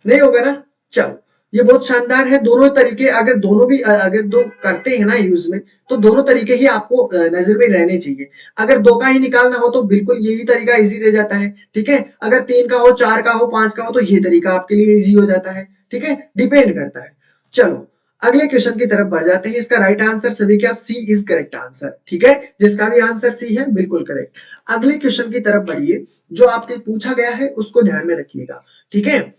नहीं होगा ना। चलो, ये बहुत शानदार है। दोनों तरीके अगर दोनों भी अगर दो करते हैं ना यूज में, तो दोनों तरीके ही आपको नजर में रहने चाहिए। अगर दो का ही निकालना हो तो बिल्कुल यही तरीका इजी रह जाता है। ठीक है, अगर 3 का हो, 4 का हो, 5 का हो तो ये तरीका आपके लिए इजी हो जाता है। ठीक है, डिपेंड करता है। चलो अगले क्वेश्चन की तरफ बढ़ जाते हैं। इसका राइट आंसर सभी क्या, सी इज करेक्ट आंसर। ठीक है, जिसका भी आंसर सी है बिल्कुल करेक्ट। अगले क्वेश्चन की तरफ बढ़िए, जो आपके पूछा गया है उसको ध्यान में रखिएगा। ठीक है,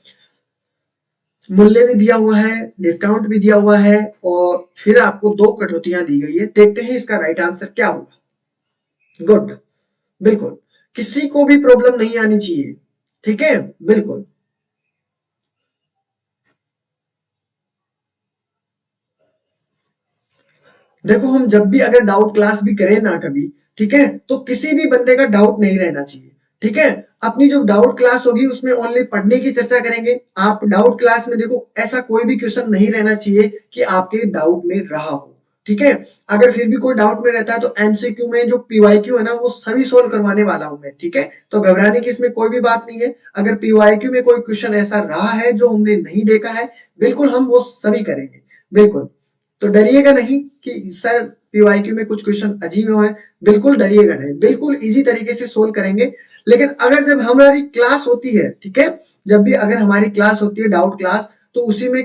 मूल्य भी दिया हुआ है, डिस्काउंट भी दिया हुआ है, और फिर आपको 2 कटौतियां दी गई है। देखते हैं इसका राइट आंसर क्या होगा। गुड, बिल्कुल किसी को भी प्रॉब्लम नहीं आनी चाहिए। ठीक है, बिल्कुल। देखो, हम जब भी अगर डाउट क्लास भी करें ना कभी, ठीक है, तो किसी भी बंदे का डाउट नहीं रहना चाहिए। ठीक है, अपनी जो डाउट क्लास होगी उसमें ओनली पढ़ने की चर्चा करेंगे। आप डाउट क्लास में देखो, ऐसा कोई भी क्वेश्चन नहीं रहना चाहिए कि आपके डाउट में रहा हो। ठीक है, अगर फिर भी कोई डाउट में रहता है तो एमसीक्यू में जो पीवाईक्यू है ना, वो सभी सोल्व करवाने वाला हूं मैं। ठीक है, तो घबराने की इसमें कोई भी बात नहीं है। अगर पीवाईक्यू में कोई क्वेश्चन ऐसा रहा है जो हमने नहीं देखा है, बिल्कुल हम वो सभी करेंगे, बिल्कुल। तो डरिएगा नहीं कि सर पीवाईक्यू में कुछ क्वेश्चन अजीब है, बिल्कुल डरिएगा नहीं, बिल्कुल इजी तरीके से सोल्व करेंगे। लेकिन अगर जब हमारी क्लास होती है, ठीक है, जब भी अगर हमारी क्लास होती है डाउट क्लास, तो उसी में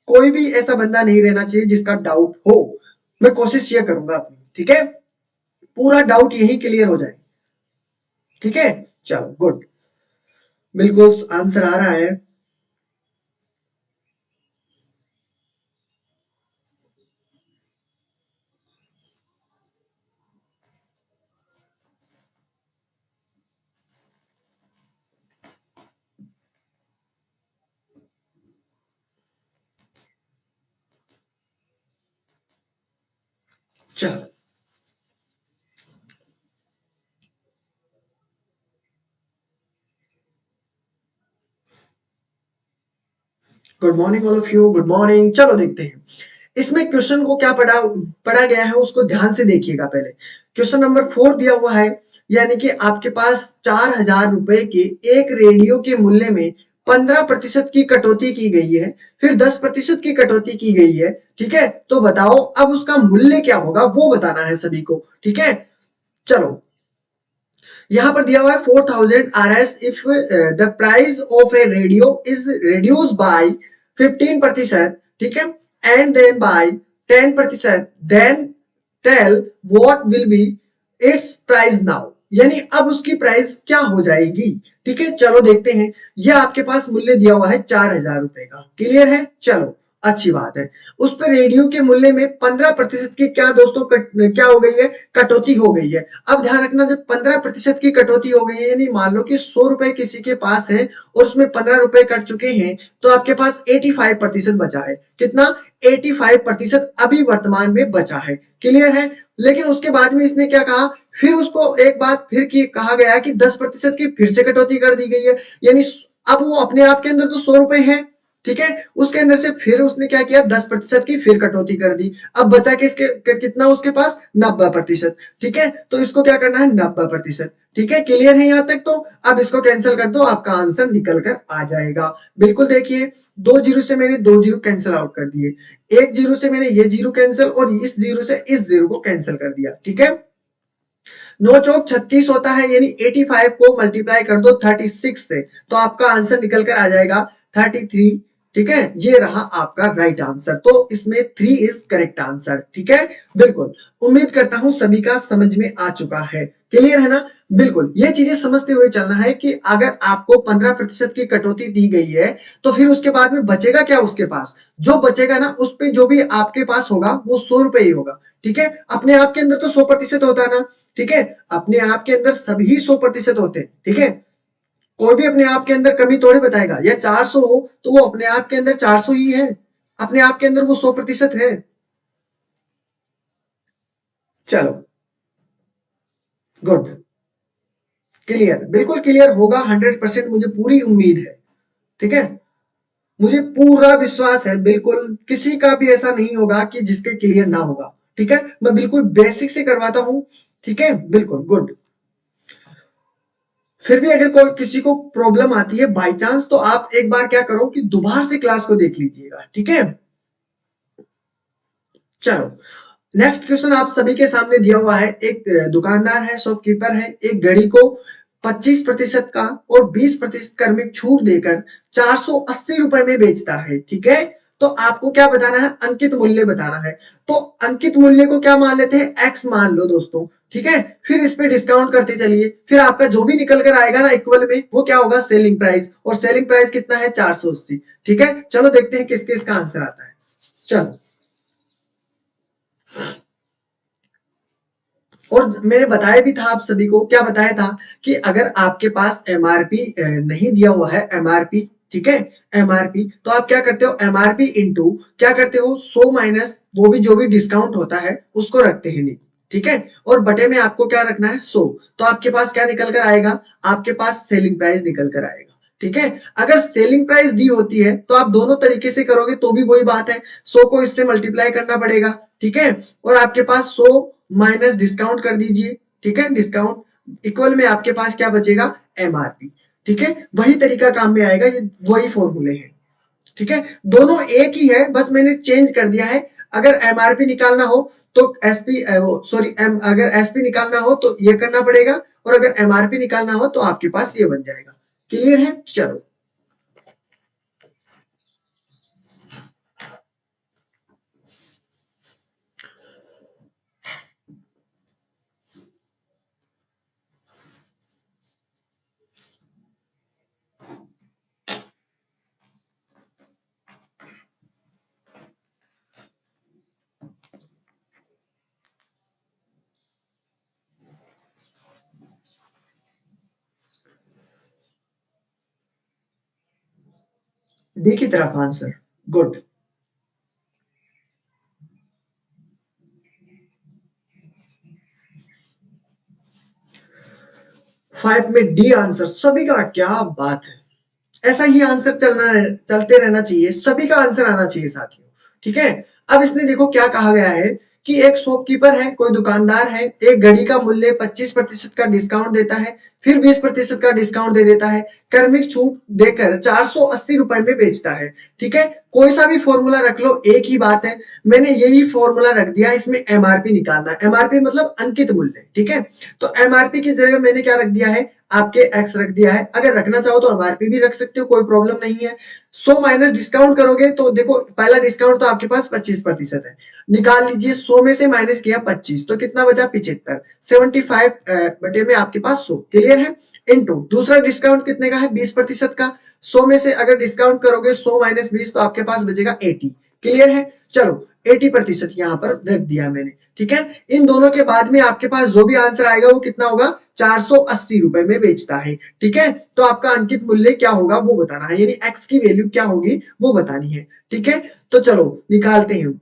कोई भी ऐसा बंदा नहीं रहना चाहिए जिसका डाउट हो। मैं कोशिश ये करूंगा अपनी, ठीक है, पूरा डाउट यही क्लियर हो जाए। ठीक है, चलो गुड, बिल्कुल आंसर आ रहा है। चलो, good morning all of you, good morning. चलो देखते हैं इसमें क्वेश्चन को क्या पढ़ा पढ़ा गया है, उसको ध्यान से देखिएगा। पहले क्वेश्चन नंबर 4 दिया हुआ है, यानी कि आपके पास 4,000 रुपए के एक रेडियो के मूल्य में 15% की कटौती की गई है, फिर 10% की कटौती की गई है। ठीक है, तो बताओ अब उसका मूल्य क्या होगा, वो बताना है सभी को। ठीक है, चलो यहां पर दिया हुआ है 4,000 RS if the price of a radio is reduce by 15%। ठीक है, and then by 10%, then tell what will be its price now, यानी अब उसकी प्राइस क्या हो जाएगी। ठीक है, चलो देखते हैं। ये आपके पास मूल्य दिया हुआ है 4,000 रुपए का, क्लियर है। चलो अच्छी बात है। उस पर रेडियो के मूल्य में 15% की क्या दोस्तों क्या हो गई है, कटौती हो गई है। अब ध्यान रखना, जब 15% की कटौती हो गई है, यानी मान लो कि 100 रुपए किसी के पास है और उसमें 15 रुपए कट चुके हैं, तो आपके पास 85% बचा है। कितना, 85% अभी वर्तमान में बचा है, क्लियर है। लेकिन उसके बाद में इसने क्या कहा, फिर उसको एक बात फिर की कहा गया कि 10% की फिर से कटौती कर दी गई है, यानी अब वो अपने आप के अंदर तो 100 रुपए है, ठीक है, उसके अंदर से फिर उसने क्या किया, 10% की फिर कटौती कर दी। अब बचा किसके कितना उसके पास, 90%। ठीक है, तो इसको क्या करना है, 90%। ठीक है, क्लियर है यहां तक। तो अब इसको कैंसिल कर दो, आपका आंसर निकल कर आ जाएगा। बिल्कुल देखिए, 2 जीरो से मैंने 2 जीरो कैंसिल आउट कर दिए, 1 जीरो से मैंने ये जीरो कैंसिल और इस जीरो से इस जीरो को कैंसिल कर दिया। ठीक है, 9 चौक 36 होता है, यानी 85 को मल्टीप्लाई कर दो 36 से, तो आपका आंसर निकल कर आ जाएगा 33। ठीक है, ये रहा आपका राइट आंसर। तो इसमें 3 इज करेक्ट आंसर। ठीक है, बिल्कुल उम्मीद करता हूं सभी का समझ में आ चुका है, क्लियर है ना। बिल्कुल ये चीजें समझते हुए चलना है कि अगर आपको 15% की कटौती दी गई है, तो फिर उसके बाद में बचेगा क्या, उसके पास जो बचेगा ना, उस पे जो भी आपके पास होगा वो 100 रुपए ही होगा। ठीक है, अपने आप के अंदर तो 100% होता है ना। ठीक है, अपने आप के अंदर सभी 100% होते हैं। ठीक है, कोई भी अपने आप के अंदर कमी थोड़ी बताएगा, या 400 हो तो वो अपने आप के अंदर 400 ही है, अपने आप के अंदर वो 100% है। चलो गुड, क्लियर, बिल्कुल क्लियर होगा 100%, मुझे पूरी उम्मीद है। ठीक है, मुझे पूरा विश्वास है, बिल्कुल किसी का भी ऐसा नहीं होगा कि जिसके क्लियर ना होगा। ठीक है, मैं बिल्कुल बेसिक से करवाता हूं। ठीक है, बिल्कुल गुड। फिर भी अगर कोई किसी को प्रॉब्लम आती है बाई चांस, तो आप एक बार क्या करो कि दोबारा से क्लास को देख लीजिएगा। ठीक है, चलो नेक्स्ट क्वेश्चन आप सभी के सामने दिया हुआ है। एक दुकानदार है, शॉपकीपर है, एक घड़ी को 25% का और 20% क्रमिक छूट देकर 480 रुपए में बेचता है। ठीक है, तो आपको क्या बताना है, अंकित मूल्य बताना है। तो अंकित मूल्य को क्या मान लेते हैं, एक्स मान लो दोस्तों। ठीक है, फिर इस पे डिस्काउंट करते चलिए, फिर आपका जो भी निकल कर आएगा ना इक्वल में, वो क्या होगा, सेलिंग प्राइस, और सेलिंग प्राइस कितना है, 480। ठीक है, चलो देखते हैं किस किस का आंसर आता है। चलो, और मैंने बताया भी था आप सभी को, क्या बताया था कि अगर आपके पास एमआरपी नहीं दिया हुआ है, एमआरपी, ठीक है, एमआरपी, तो आप क्या करते हो, एमआरपी इंटू क्या करते हो, 100 माइनस वो भी जो भी डिस्काउंट होता है उसको रखते हैं नहीं। ठीक है, और बटे में आपको क्या रखना है, 100, तो आपके पास क्या निकल कर आएगा, आपके पास सेलिंग प्राइस निकल कर आएगा। ठीक है, अगर सेलिंग प्राइस दी होती है तो आप दोनों तरीके से करोगे तो भी वही बात है, 100 को इससे मल्टीप्लाई करना पड़ेगा। ठीक है, और आपके पास 100 माइनस डिस्काउंट कर दीजिए। ठीक है, डिस्काउंट इक्वल में आपके पास क्या बचेगा, एमआरपी। ठीक है, वही तरीका काम में आएगा, ये वही फॉर्मूले हैं। ठीक है, दोनों एक ही है, बस मैंने चेंज कर दिया है। अगर एमआरपी निकालना हो तो एसपी वो सॉरी एम अगर एसपी निकालना हो तो ये करना पड़ेगा, और अगर एमआरपी निकालना हो तो आपके पास ये बन जाएगा। क्लियर है, चलो डी की तरफ आंसर, गुड। 5 में डी आंसर, सभी का, क्या बात है। ऐसा ही आंसर चलते रहना चाहिए, सभी का आंसर आना चाहिए साथियों। ठीक है, अब इसने देखो क्या कहा गया है कि एक शॉपकीपर है, कोई दुकानदार है, एक घड़ी का मूल्य 25% का डिस्काउंट देता है, फिर 20% का डिस्काउंट दे देता है, क्रमिक छूट देकर 480 रुपए में बेचता है। ठीक है, कोई सा भी फॉर्मूला रख लो, एक ही बात है। मैंने यही फॉर्मूला रख दिया, इसमें एमआरपी निकालना है, एमआरपी मतलब अंकित मूल्य। ठीक है, तो एमआरपी की जगह मैंने क्या रख दिया है, आपके एक्स रख दिया है। अगर रखना चाहो तो एमआरपी भी रख सकते हो, कोई प्रॉब्लम नहीं है। 100 माइनस डिस्काउंट करोगे तो देखो पहला डिस्काउंट तो आपके पास 25% है, निकाल लीजिए। 100 में से माइनस किया 25 तो कितना बचा 75, 75 बटे में आपके पास 100, क्लियर है। इनटू दूसरा डिस्काउंट कितने का है 20% का, 100 में से अगर डिस्काउंट करोगे 100 माइनस 20 तो आपके पास बचेगा 80, क्लियर है। चलो 80% यहाँ पर रख दिया मैंने, ठीक है। इन दोनों के बाद में आपके पास जो भी आंसर आएगा वो कितना होगा 480 रुपए में बेचता है, ठीक है। तो आपका अंकित मूल्य क्या होगा वो बताना है, यानी एक्स की वैल्यू क्या होगी वो बतानी है, ठीक है। तो चलो निकालते हैं,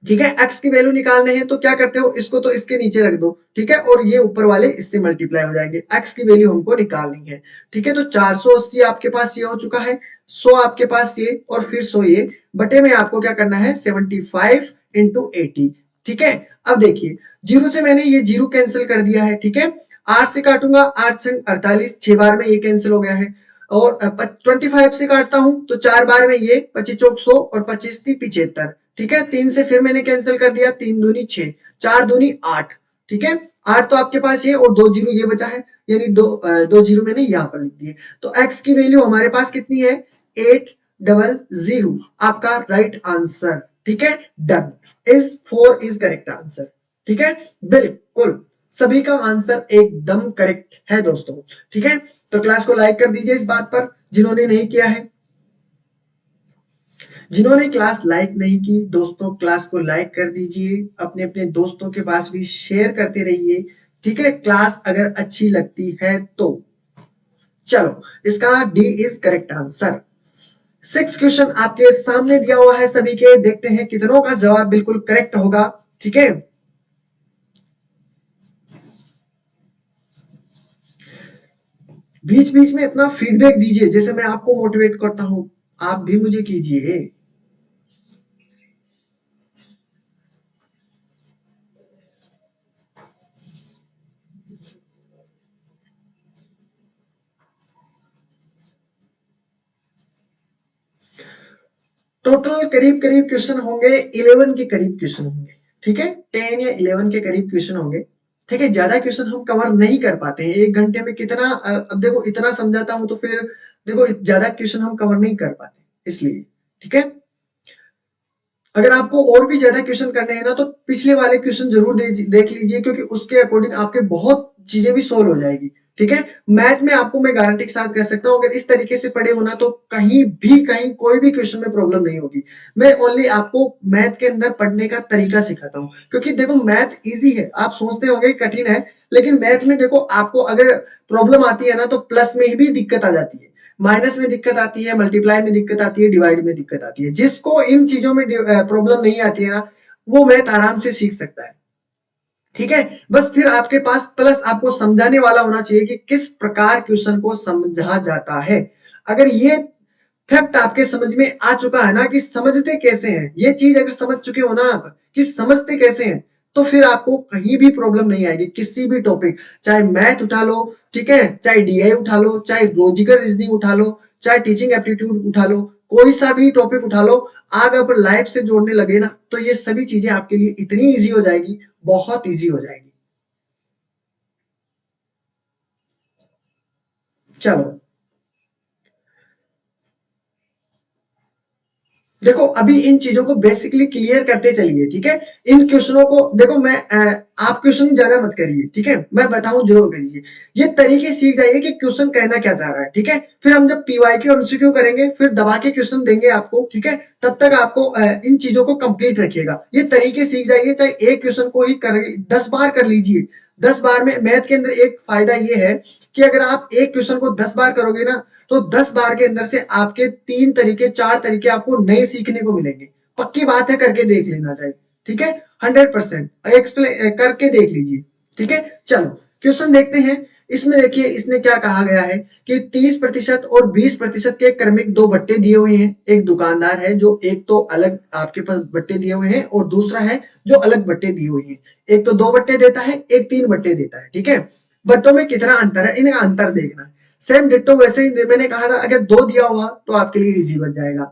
ठीक है। एक्स की वैल्यू निकालने हैं तो क्या करते हो, इसको तो इसके नीचे रख दो, ठीक है, और ये ऊपर वाले इससे मल्टीप्लाई हो जाएंगे। एक्स की वैल्यू हमको निकालनी है, ठीक है। तो 480 आपके पास ये हो चुका है, 100 आपके पास ये, और फिर 100 ये, बटे में आपको क्या करना है 75 इंटू 80, ठीक है। अब देखिए जीरो से मैंने ये जीरो कैंसिल कर दिया है, ठीक है। 8 से काटूंगा, 8 से 48, 6 बार में ये कैंसिल हो गया है। और 25 से काटता हूं तो 4 बार में ये 25 चौक 100 और 25 75, ठीक है। 3 से फिर मैंने कैंसिल कर दिया, 3 दूनी 6, 4 दूनी 8, ठीक है। 8 तो आपके पास ये और 2 जीरो ये बचा है, यानी दो जीरो मैंने यहाँ पर लिख दिए। तो x की वैल्यू हमारे पास कितनी है 800, आपका राइट आंसर, ठीक है। Done, is 4 is correct answer, ठीक है। बिल्कुल सभी का आंसर एकदम करेक्ट है दोस्तों, ठीक है। तो क्लास को लाइक कर दीजिए इस बात पर जिन्होंने नहीं किया है। जिन्होंने क्लास लाइक नहीं की दोस्तों क्लास को लाइक कर दीजिए, अपने अपने दोस्तों के पास भी शेयर करते रहिए, ठीक है। क्लास अगर अच्छी लगती है तो चलो इसका D is correct answer. 6 question आपके सामने दिया हुआ है सभी के, देखते हैं कितनों का जवाब बिल्कुल करेक्ट होगा, ठीक है। बीच बीच में अपना फीडबैक दीजिए, जैसे मैं आपको मोटिवेट करता हूं आप भी मुझे कीजिए। टोटल करीब करीब क्वेश्चन होंगे 11 के करीब क्वेश्चन होंगे, ठीक है। 10 या 11 के करीब क्वेश्चन होंगे, ठीक है। ज्यादा क्वेश्चन हम कवर नहीं कर पाते हैं एक घंटे में, कितना अब देखो इतना समझाता हूं तो फिर देखो ज्यादा क्वेश्चन हम कवर नहीं कर पाते इसलिए, ठीक है। अगर आपको और भी ज्यादा क्वेश्चन करने हैं ना तो पिछले वाले क्वेश्चन जरूर देख लीजिए, क्योंकि उसके अकॉर्डिंग आपके बहुत चीजें भी सोल्व हो जाएगी, ठीक है। मैथ में आपको मैं गारंटी के साथ कह सकता हूं अगर इस तरीके से पढ़े हो ना तो कहीं भी कहीं कोई भी क्वेश्चन में प्रॉब्लम नहीं होगी। मैं ओनली आपको मैथ के अंदर पढ़ने का तरीका सिखाता हूँ, क्योंकि देखो मैथ इजी है, आप सोचते होंगे कठिन है, लेकिन मैथ में देखो आपको अगर प्रॉब्लम आती है ना तो प्लस में भी दिक्कत आ जाती है, माइनस में दिक्कत आती है, मल्टीप्लाई में दिक्कत आती है, डिवाइड में दिक्कत आती है। जिसको इन चीजों में प्रॉब्लम नहीं आती है ना वो मैथ आराम से सीख सकता है, ठीक है। बस फिर आपके पास प्लस आपको समझाने वाला होना चाहिए कि किस प्रकार क्वेश्चन को समझा जाता है। अगर ये फैक्ट आपके समझ में आ चुका है ना कि समझते कैसे हैं, ये चीज अगर समझ चुके हो ना आप कि समझते कैसे हैं, तो फिर आपको कहीं भी प्रॉब्लम नहीं आएगी किसी भी टॉपिक, चाहे मैथ उठा लो, ठीक है, चाहे डीआई उठा लो, चाहे लॉजिकल रीजनिंग उठा लो, चाहे टीचिंग एप्टीट्यूड उठा लो, कोई सा भी टॉपिक उठा लो, आग अगर लाइफ से जोड़ने लगे ना तो ये सभी चीजें आपके लिए इतनी ईजी हो जाएगी, बहुत ईजी हो जाएगी। चलो देखो अभी इन चीजों को बेसिकली क्लियर करते चलिए, ठीक है। इन क्वेश्चनों को देखो मैं आप क्वेश्चन ज्यादा मत करिए, ठीक है, मैं बताऊं जरूर करिए। ये तरीके सीख जाइए कि क्वेश्चन कहना क्या चाह रहा है, ठीक है। फिर हम जब पीवाईक्यू एमसीक्यू करेंगे फिर दबा के क्वेश्चन देंगे आपको, ठीक है। तब तक आपको इन चीजों को कंप्लीट रखिएगा, ये तरीके सीख जाइए, चाहे एक क्वेश्चन को ही कर 10 बार कर लीजिए। 10 बार में मैथ के अंदर एक फायदा ये है कि अगर आप एक क्वेश्चन को 10 बार करोगे ना तो 10 बार के अंदर से आपके 3 तरीके 4 तरीके आपको नए सीखने को मिलेंगे। पक्की बात है, करके देख लेना चाहिए, ठीक है। 100% एक्सप्लेन करके देख लीजिए, ठीक है। चलो क्वेश्चन देखते हैं। इसमें देखिए इसने क्या कहा गया है कि 30% और 20% के क्रमिक दो बट्टे दिए हुए हैं। एक दुकानदार है जो एक तो अलग आपके पास बट्टे दिए हुए हैं और दूसरा है जो अलग बट्टे दिए हुए हैं। एक तो 2 बट्टे देता है, एक 3 बट्टे देता है, ठीक है। बट्टों में कितना अंतर है इनका अंतर देखना है। सेम डिट्टो वैसे ही मैंने कहा था अगर 2 दिया हुआ तो आपके लिए इजी बन जाएगा,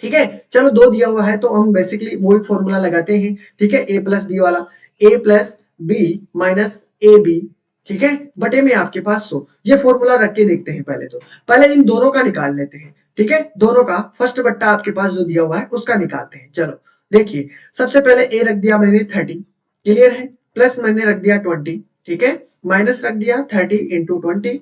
ठीक है। चलो 2 दिया हुआ है तो हम बेसिकली वही फॉर्मूला लगाते हैं, ठीक है, ए प्लस बी वाला, a plus b minus a b ठीक है, बटे में आपके पास 100। ये फॉर्मूला रख के देखते हैं पहले। तो पहले इन दोनों का निकाल लेते हैं, ठीक है, दोनों का फर्स्ट बट्टा आपके पास जो दिया हुआ है उसका निकालते हैं। चलो देखिए, सबसे पहले ए रख दिया मैंने 30, क्लियर है, प्लस मैंने रख दिया 20, ठीक है, माइनस रख दिया 30 इंटू 20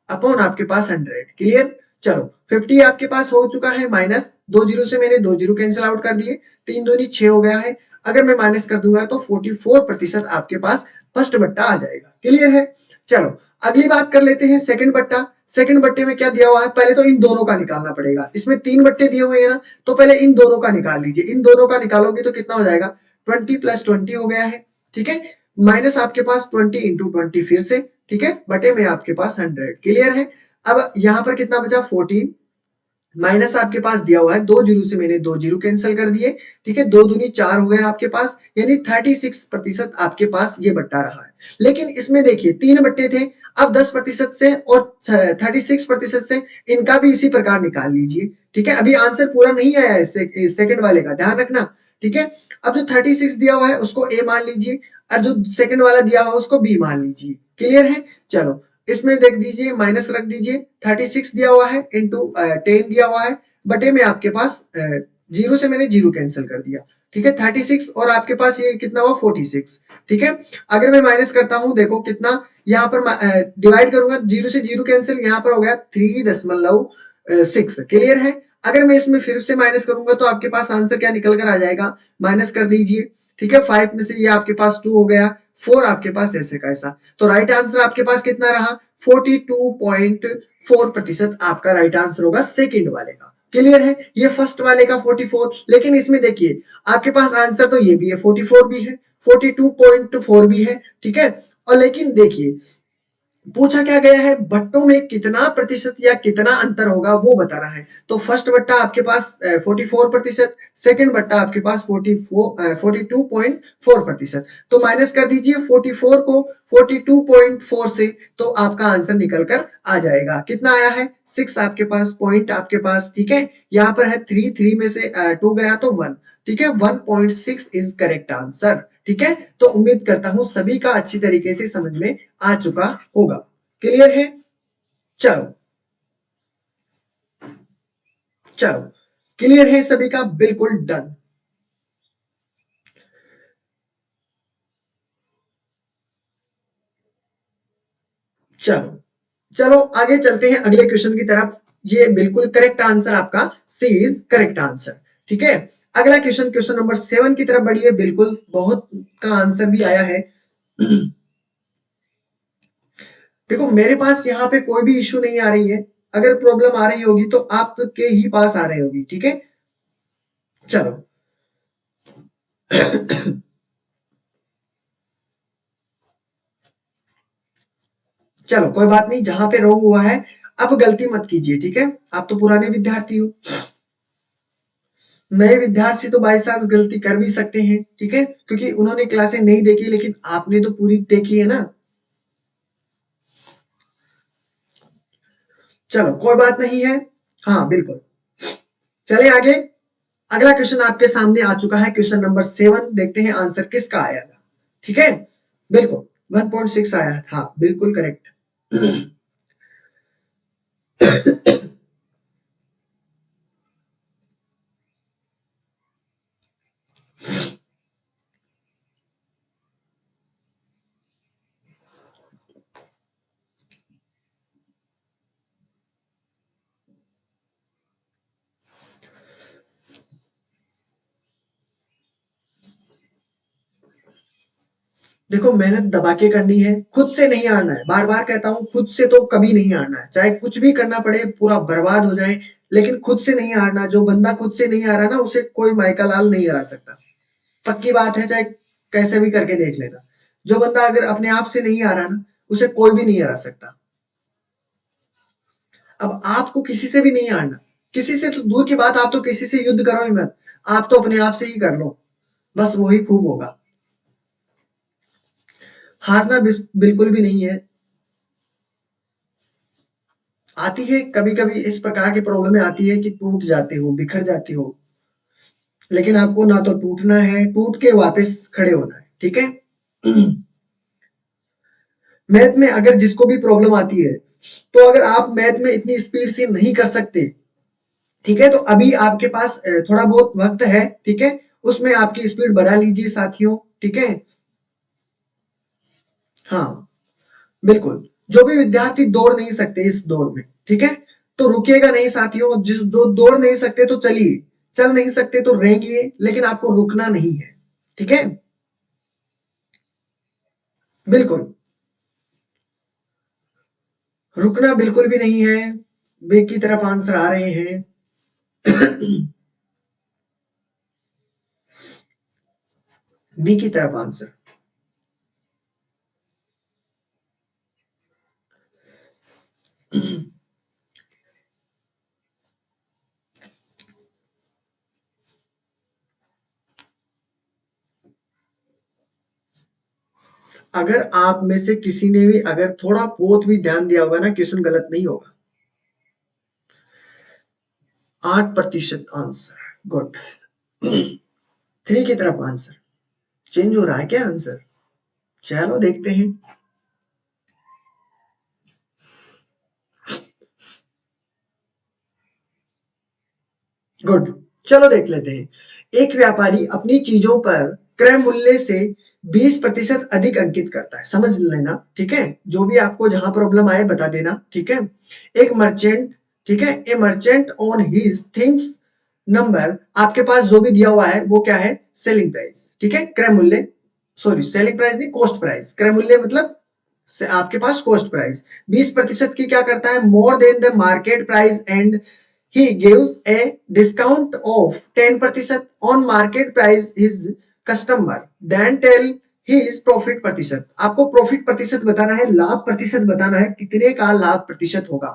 अपॉन आपके पास 100, क्लियर। चलो 50 आपके पास हो चुका है, माइनस 2 जीरो से मैंने 2 जीरो कैंसिल आउट कर दिए, 3 दूनी 6 हो गया है। अगर मैं माइनस कर दूंगा तो 44% आपके पास फर्स्ट बट्टा आ जाएगा, क्लियर है। चलो अगली बात कर लेते हैं सेकंड बट्टा। सेकंड बट्टे में क्या दिया हुआ है, पहले तो इन दोनों का निकालना पड़ेगा। इसमें 3 बट्टे दिए हुए हैं ना, तो पहले इन दोनों का निकाल लीजिए। इन दोनों का निकालोगे तो कितना हो जाएगा, 20 प्लस 20 हो गया है, ठीक है, माइनस आपके पास 20 इंटू 20 फिर से, ठीक है, बटे में आपके पास 100, क्लियर है। अब यहां पर कितना बचा, 14, माइनस आपके पास दिया हुआ है 2 जीरो से मैंने 2 जीरो कैंसिल कर दिए, ठीक है, 2 दूनी 4 हो गया आपके पास, यानी 36% आपके पास ये बट्टा रहा है। लेकिन इसमें देखिए 3 बट्टे थे, अब 10% से और 36% से इनका भी इसी प्रकार निकाल लीजिए, ठीक है। अभी आंसर पूरा नहीं आया है सेकंड वाले का, ध्यान रखना, ठीक है। अब जो 36 दिया हुआ है उसको ए मान लीजिए, और जो सेकंड वाला दिया हुआ है उसको बी मान लीजिए, क्लियर है। चलो इसमें देख दीजिए, माइनस रख दीजिए, 36 दिया हुआ है इंटू 10 दिया हुआ है, बटे में आपके पास जीरो से मैंने जीरो कैंसिल कर दिया, ठीक है, 36 और आपके पास ये कितना हुआ, 46, ठीक है। अगर मैं माइनस करता हूं, देखो कितना यहाँ पर डिवाइड करूंगा, जीरो से जीरो कैंसिल, यहाँ पर हो गया 3.6, क्लियर है। अगर मैं इसमें फिर से माइनस करूंगा तो आपके पास आंसर क्या निकल कर आ जाएगा, माइनस कर दीजिए, ठीक है, 5 में से ये आपके पास 2 हो गया, 4 आपके पास ऐसे का ऐसा। तो राइट आंसर आपके पास कितना रहा, 42.4% आपका राइट आंसर होगा सेकंड वाले का, क्लियर है। ये फर्स्ट वाले का 44, लेकिन इसमें देखिए आपके पास आंसर तो ये भी है, 44 भी है, 42.4 भी है, ठीक है। और लेकिन देखिए पूछा क्या गया है, बट्टों में कितना प्रतिशत या कितना अंतर होगा वो बता रहा है। तो फर्स्ट बट्टा आपके पास 44%, सेकंड बट्टा आपके पास 42.4%। तो माइनस कर दीजिए 44 को 42.4 से, तो आपका आंसर निकल कर आ जाएगा। कितना आया है, 6 आपके पास, पॉइंट आपके पास, ठीक है। यहाँ पर है 3, 3 में से 2 गया तो 1, ठीक है, 1.6 इज करेक्ट आंसर, ठीक है। तो उम्मीद करता हूं सभी का अच्छी तरीके से समझ में आ चुका होगा, क्लियर है। चलो चलो, क्लियर है सभी का, बिल्कुल डन। चलो चलो आगे चलते हैं अगले क्वेश्चन की तरफ। ये बिल्कुल करेक्ट आंसर आपका, सी इज करेक्ट आंसर, ठीक है। अगला क्वेश्चन, क्वेश्चन नंबर 7 की तरफ बढ़िए, बिल्कुल बहुत का आंसर भी आया है। देखो मेरे पास यहाँ पे कोई भी इश्यू नहीं आ रही है, अगर प्रॉब्लम आ रही होगी तो आपके ही पास आ रही होगी, ठीक है। चलो चलो कोई बात नहीं, जहां पे रॉन्ग हुआ है अब गलती मत कीजिए, ठीक है। आप तो पुराने विद्यार्थी हो, नए विद्यार्थी तो बाई चांस गलती कर भी सकते हैं, ठीक है, क्योंकि उन्होंने क्लासें नहीं देखी, लेकिन आपने तो पूरी देखी है ना। चलो कोई बात नहीं है, हाँ बिल्कुल। चले आगे, अगला क्वेश्चन आपके सामने आ चुका है, क्वेश्चन नंबर 7, देखते हैं आंसर किसका आया था, ठीक है। बिल्कुल 1.6 आया था, बिल्कुल करेक्ट। देखो मेहनत दबा के करनी है, खुद से नहीं हारना है, बार बार कहता हूं, खुद से तो कभी नहीं हारना है, चाहे कुछ भी करना पड़े, पूरा बर्बाद हो जाए, लेकिन खुद से नहीं हारना। जो बंदा खुद से नहीं हारा ना, उसे कोई माइका लाल नहीं हरा सकता, पक्की बात है, चाहे कैसे भी करके देख लेना। जो बंदा अगर अपने आप से नहीं हारा ना, उसे कोई भी नहीं हरा सकता। अब आपको किसी से भी नहीं हारना, किसी से तो दूर की बात, आप तो किसी से युद्ध करो ही मत, आप तो अपने आप से ही कर लो, बस वही खूब होगा। हारना बिल्कुल भी नहीं है। आती है कभी कभी इस प्रकार की प्रॉब्लम आती है कि टूट जाते हो, बिखर जाते हो, लेकिन आपको ना तो टूटना है, टूट के वापस खड़े होना है, ठीक है। मैथ में अगर जिसको भी प्रॉब्लम आती है, तो अगर आप मैथ में इतनी स्पीड से नहीं कर सकते, ठीक है, तो अभी आपके पास थोड़ा बहुत वक्त है, ठीक है, उसमें आपकी स्पीड बढ़ा लीजिए साथियों, ठीक है। हाँ, बिल्कुल। जो भी विद्यार्थी दौड़ नहीं सकते इस दौड़ में, ठीक है, तो रुकिएगा नहीं साथियों। जिस जो दौड़ नहीं सकते तो चलिए, चल नहीं सकते तो रहेंगे, लेकिन आपको रुकना नहीं है, ठीक है, बिल्कुल। रुकना बिल्कुल भी नहीं है। बे की तरफ आंसर आ रहे हैं। बी की तरफ आंसर। अगर आप में से किसी ने भी अगर थोड़ा बहुत भी ध्यान दिया होगा ना, क्वेश्चन गलत नहीं होगा। 8% आंसर, गुड। थ्री की तरफ आंसर। चेंज हो रहा है क्या आंसर? चलो देखते हैं। गुड। चलो देख लेते हैं। एक व्यापारी अपनी चीजों पर क्रय मूल्य से 20% अधिक अंकित करता है। समझ लेना, ठीक है, जो भी आपको जहां प्रॉब्लम आए बता देना, ठीक है। एक मर्चेंट, ठीक है, ए merchant on his things number, आपके पास जो भी दिया हुआ है वो क्या है? सेलिंग प्राइस, ठीक है, क्रय मूल्य, सॉरी सेलिंग प्राइस नहीं, कॉस्ट प्राइस। क्रय मूल्य मतलब से आपके पास कॉस्ट प्राइस 20% की क्या करता है? More than the market price, and he gives a discount of 10% on market price his customer, then tell his profit प्रतिशत। आपको प्रॉफिट प्रतिशत बताना है, लाभ प्रतिशत बताना है, कितने का लाभ प्रतिशत होगा।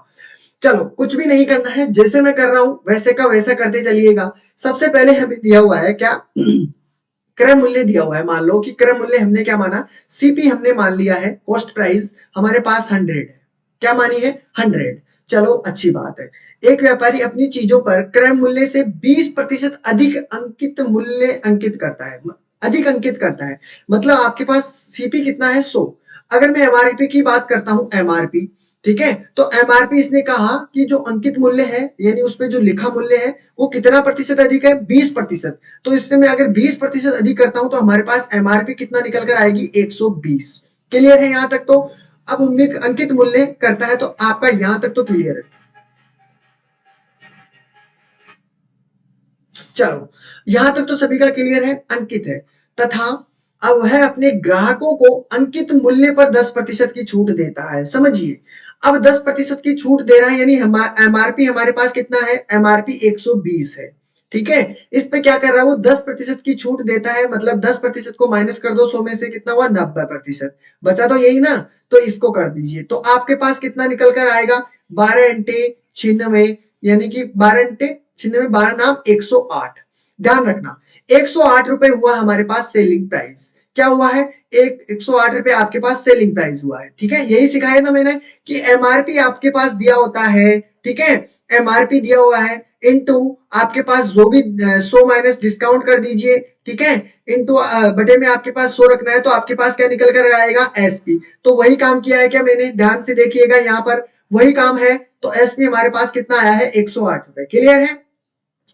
चलो कुछ भी नहीं करना है, जैसे मैं कर रहा हूं वैसे का वैसा करते चलिएगा। सबसे पहले हमें दिया हुआ है क्या? क्रय मूल्य दिया हुआ है। मान लो कि क्रय मूल्य हमने क्या माना? सीपी हमने मान लिया है, कॉस्ट प्राइस हमारे पास 100 है। क्या मानी है? 100। चलो अच्छी बात है। एक व्यापारी अपनी चीजों पर क्रय मूल्य से 20% अधिक अंकित मूल्य अंकित करता है, अधिक अंकित करता है। मतलब आपके पास सीपी कितना है? 100। अगर मैं एमआरपी की बात करता हूं, एमआरपी, ठीक है, तो एमआरपी इसने कहा कि जो अंकित मूल्य है, यानी उसमें जो लिखा मूल्य है, वो कितना प्रतिशत अधिक है? 20%। तो इससे मैं अगर 20% अधिक करता हूं तो हमारे पास एमआरपी कितना निकल कर आएगी? 120। क्लियर है यहां तक? तो अब उम्मीद अंकित मूल्य करता है, तो आपका यहां तक तो क्लियर है। चलो यहां तक तो सभी का क्लियर है, अंकित है। तथा अब वह अपने ग्राहकों को अंकित मूल्य पर 10% की छूट देता है। समझिए, अब 10% की छूट दे रहा है, यानी एमआरपी हमारे पास कितना है? एमआरपी 120 है, ठीक है। इस पे क्या कर रहा है वो? 10% की छूट देता है, मतलब 10% को माइनस कर दो 100 में से, कितना हुआ? 90%। बचा तो यही ना, तो इसको कर दीजिए, तो आपके पास कितना निकल कर आएगा? 12 × 96, यानी कि 12 × 96, 12 नाम 108। ध्यान रखना, 108 रुपए हुआ हमारे पास सेलिंग प्राइस। क्या हुआ है? 108 रुपए आपके पास सेलिंग प्राइस हुआ है, ठीक है। यही सिखाया था मैंने कि एमआरपी आपके पास दिया होता है, ठीक है, एमआरपी दिया हुआ है इनटू आपके पास जो भी 100 माइनस डिस्काउंट कर दीजिए, ठीक है, इनटू बटे में आपके पास 100 रखना है, तो आपके पास क्या निकल कर आएगा? एसपी। तो वही काम किया है क्या मैंने? ध्यान से देखिएगा, यहाँ पर वही काम है। तो एसपी हमारे पास कितना आया है? 108 रुपए। क्लियर है?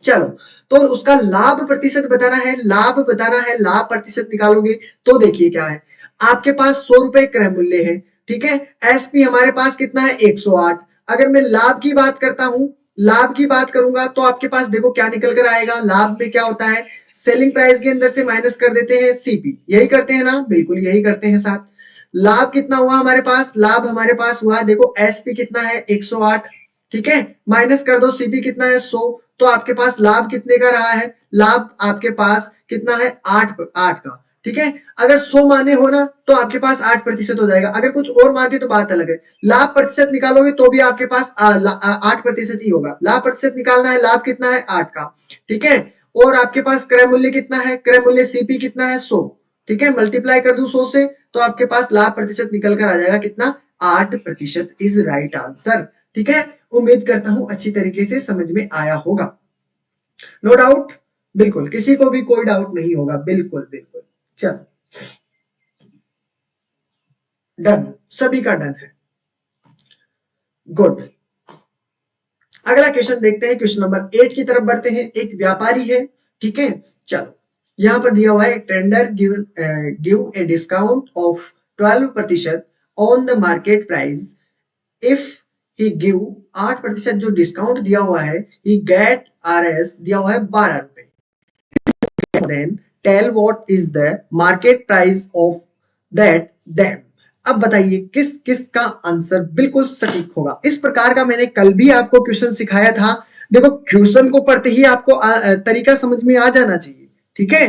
चलो, तो उसका लाभ प्रतिशत बताना है, लाभ बताना है, लाभ प्रतिशत निकालोगे तो देखिए क्या है। आपके पास 100 रुपए क्रय मूल्य है, ठीक है, एसपी हमारे पास कितना है? 108। अगर मैं लाभ की बात करता हूं, लाभ की बात करूंगा तो आपके पास देखो क्या निकल कर आएगा। लाभ में क्या होता है? सेलिंग प्राइस के अंदर से माइनस कर देते हैं सीपी। यही करते हैं ना? बिल्कुल यही करते हैं साथ। लाभ कितना हुआ हमारे पास? लाभ हमारे पास हुआ, देखो एसपी कितना है? 108, ठीक है, माइनस कर दो सीपी कितना है? 100। तो आपके पास लाभ कितने का रहा है? लाभ आपके पास कितना है? 8 8 का, ठीक है। अगर 100 माने हो ना तो आपके पास 8% हो जाएगा। अगर कुछ और मानते तो बात अलग है। लाभ प्रतिशत निकालोगे तो भी आपके पास 8% ही होगा। लाभ प्रतिशत निकालना है, लाभ कितना है? 8 का, ठीक है। और आपके पास क्रय मूल्य कितना है? क्रय मूल्य सीपी कितना है? 100, ठीक है, मल्टीप्लाई कर दू 100 से, तो आपके पास लाभ प्रतिशत निकल कर आ जाएगा कितना? 8% इज राइट आंसर, ठीक है। उम्मीद करता हूं अच्छी तरीके से समझ में आया होगा। No doubt? बिल्कुल, किसी को भी कोई डाउट नहीं होगा, बिल्कुल बिल्कुल। चल, डन, सभी का डन है। गुड। अगला क्वेश्चन देखते हैं, क्वेश्चन नंबर 8 की तरफ बढ़ते हैं। एक व्यापारी है, ठीक है, चलो यहां पर दिया हुआ है tender give a discount of 12% on the market price if he give 8% जो डिस्काउंट दिया हुआ है, ही गेट RS दिया हुआ है 12 रुपए। Then tell what is the market price of that them. अब बताइए किस किस का आंसर बिल्कुल सटीक होगा। इस प्रकार का मैंने कल भी आपको क्वेश्चन सिखाया था। देखो क्वेश्चन को पढ़ते ही आपको तरीका समझ में आ जाना चाहिए, ठीक है।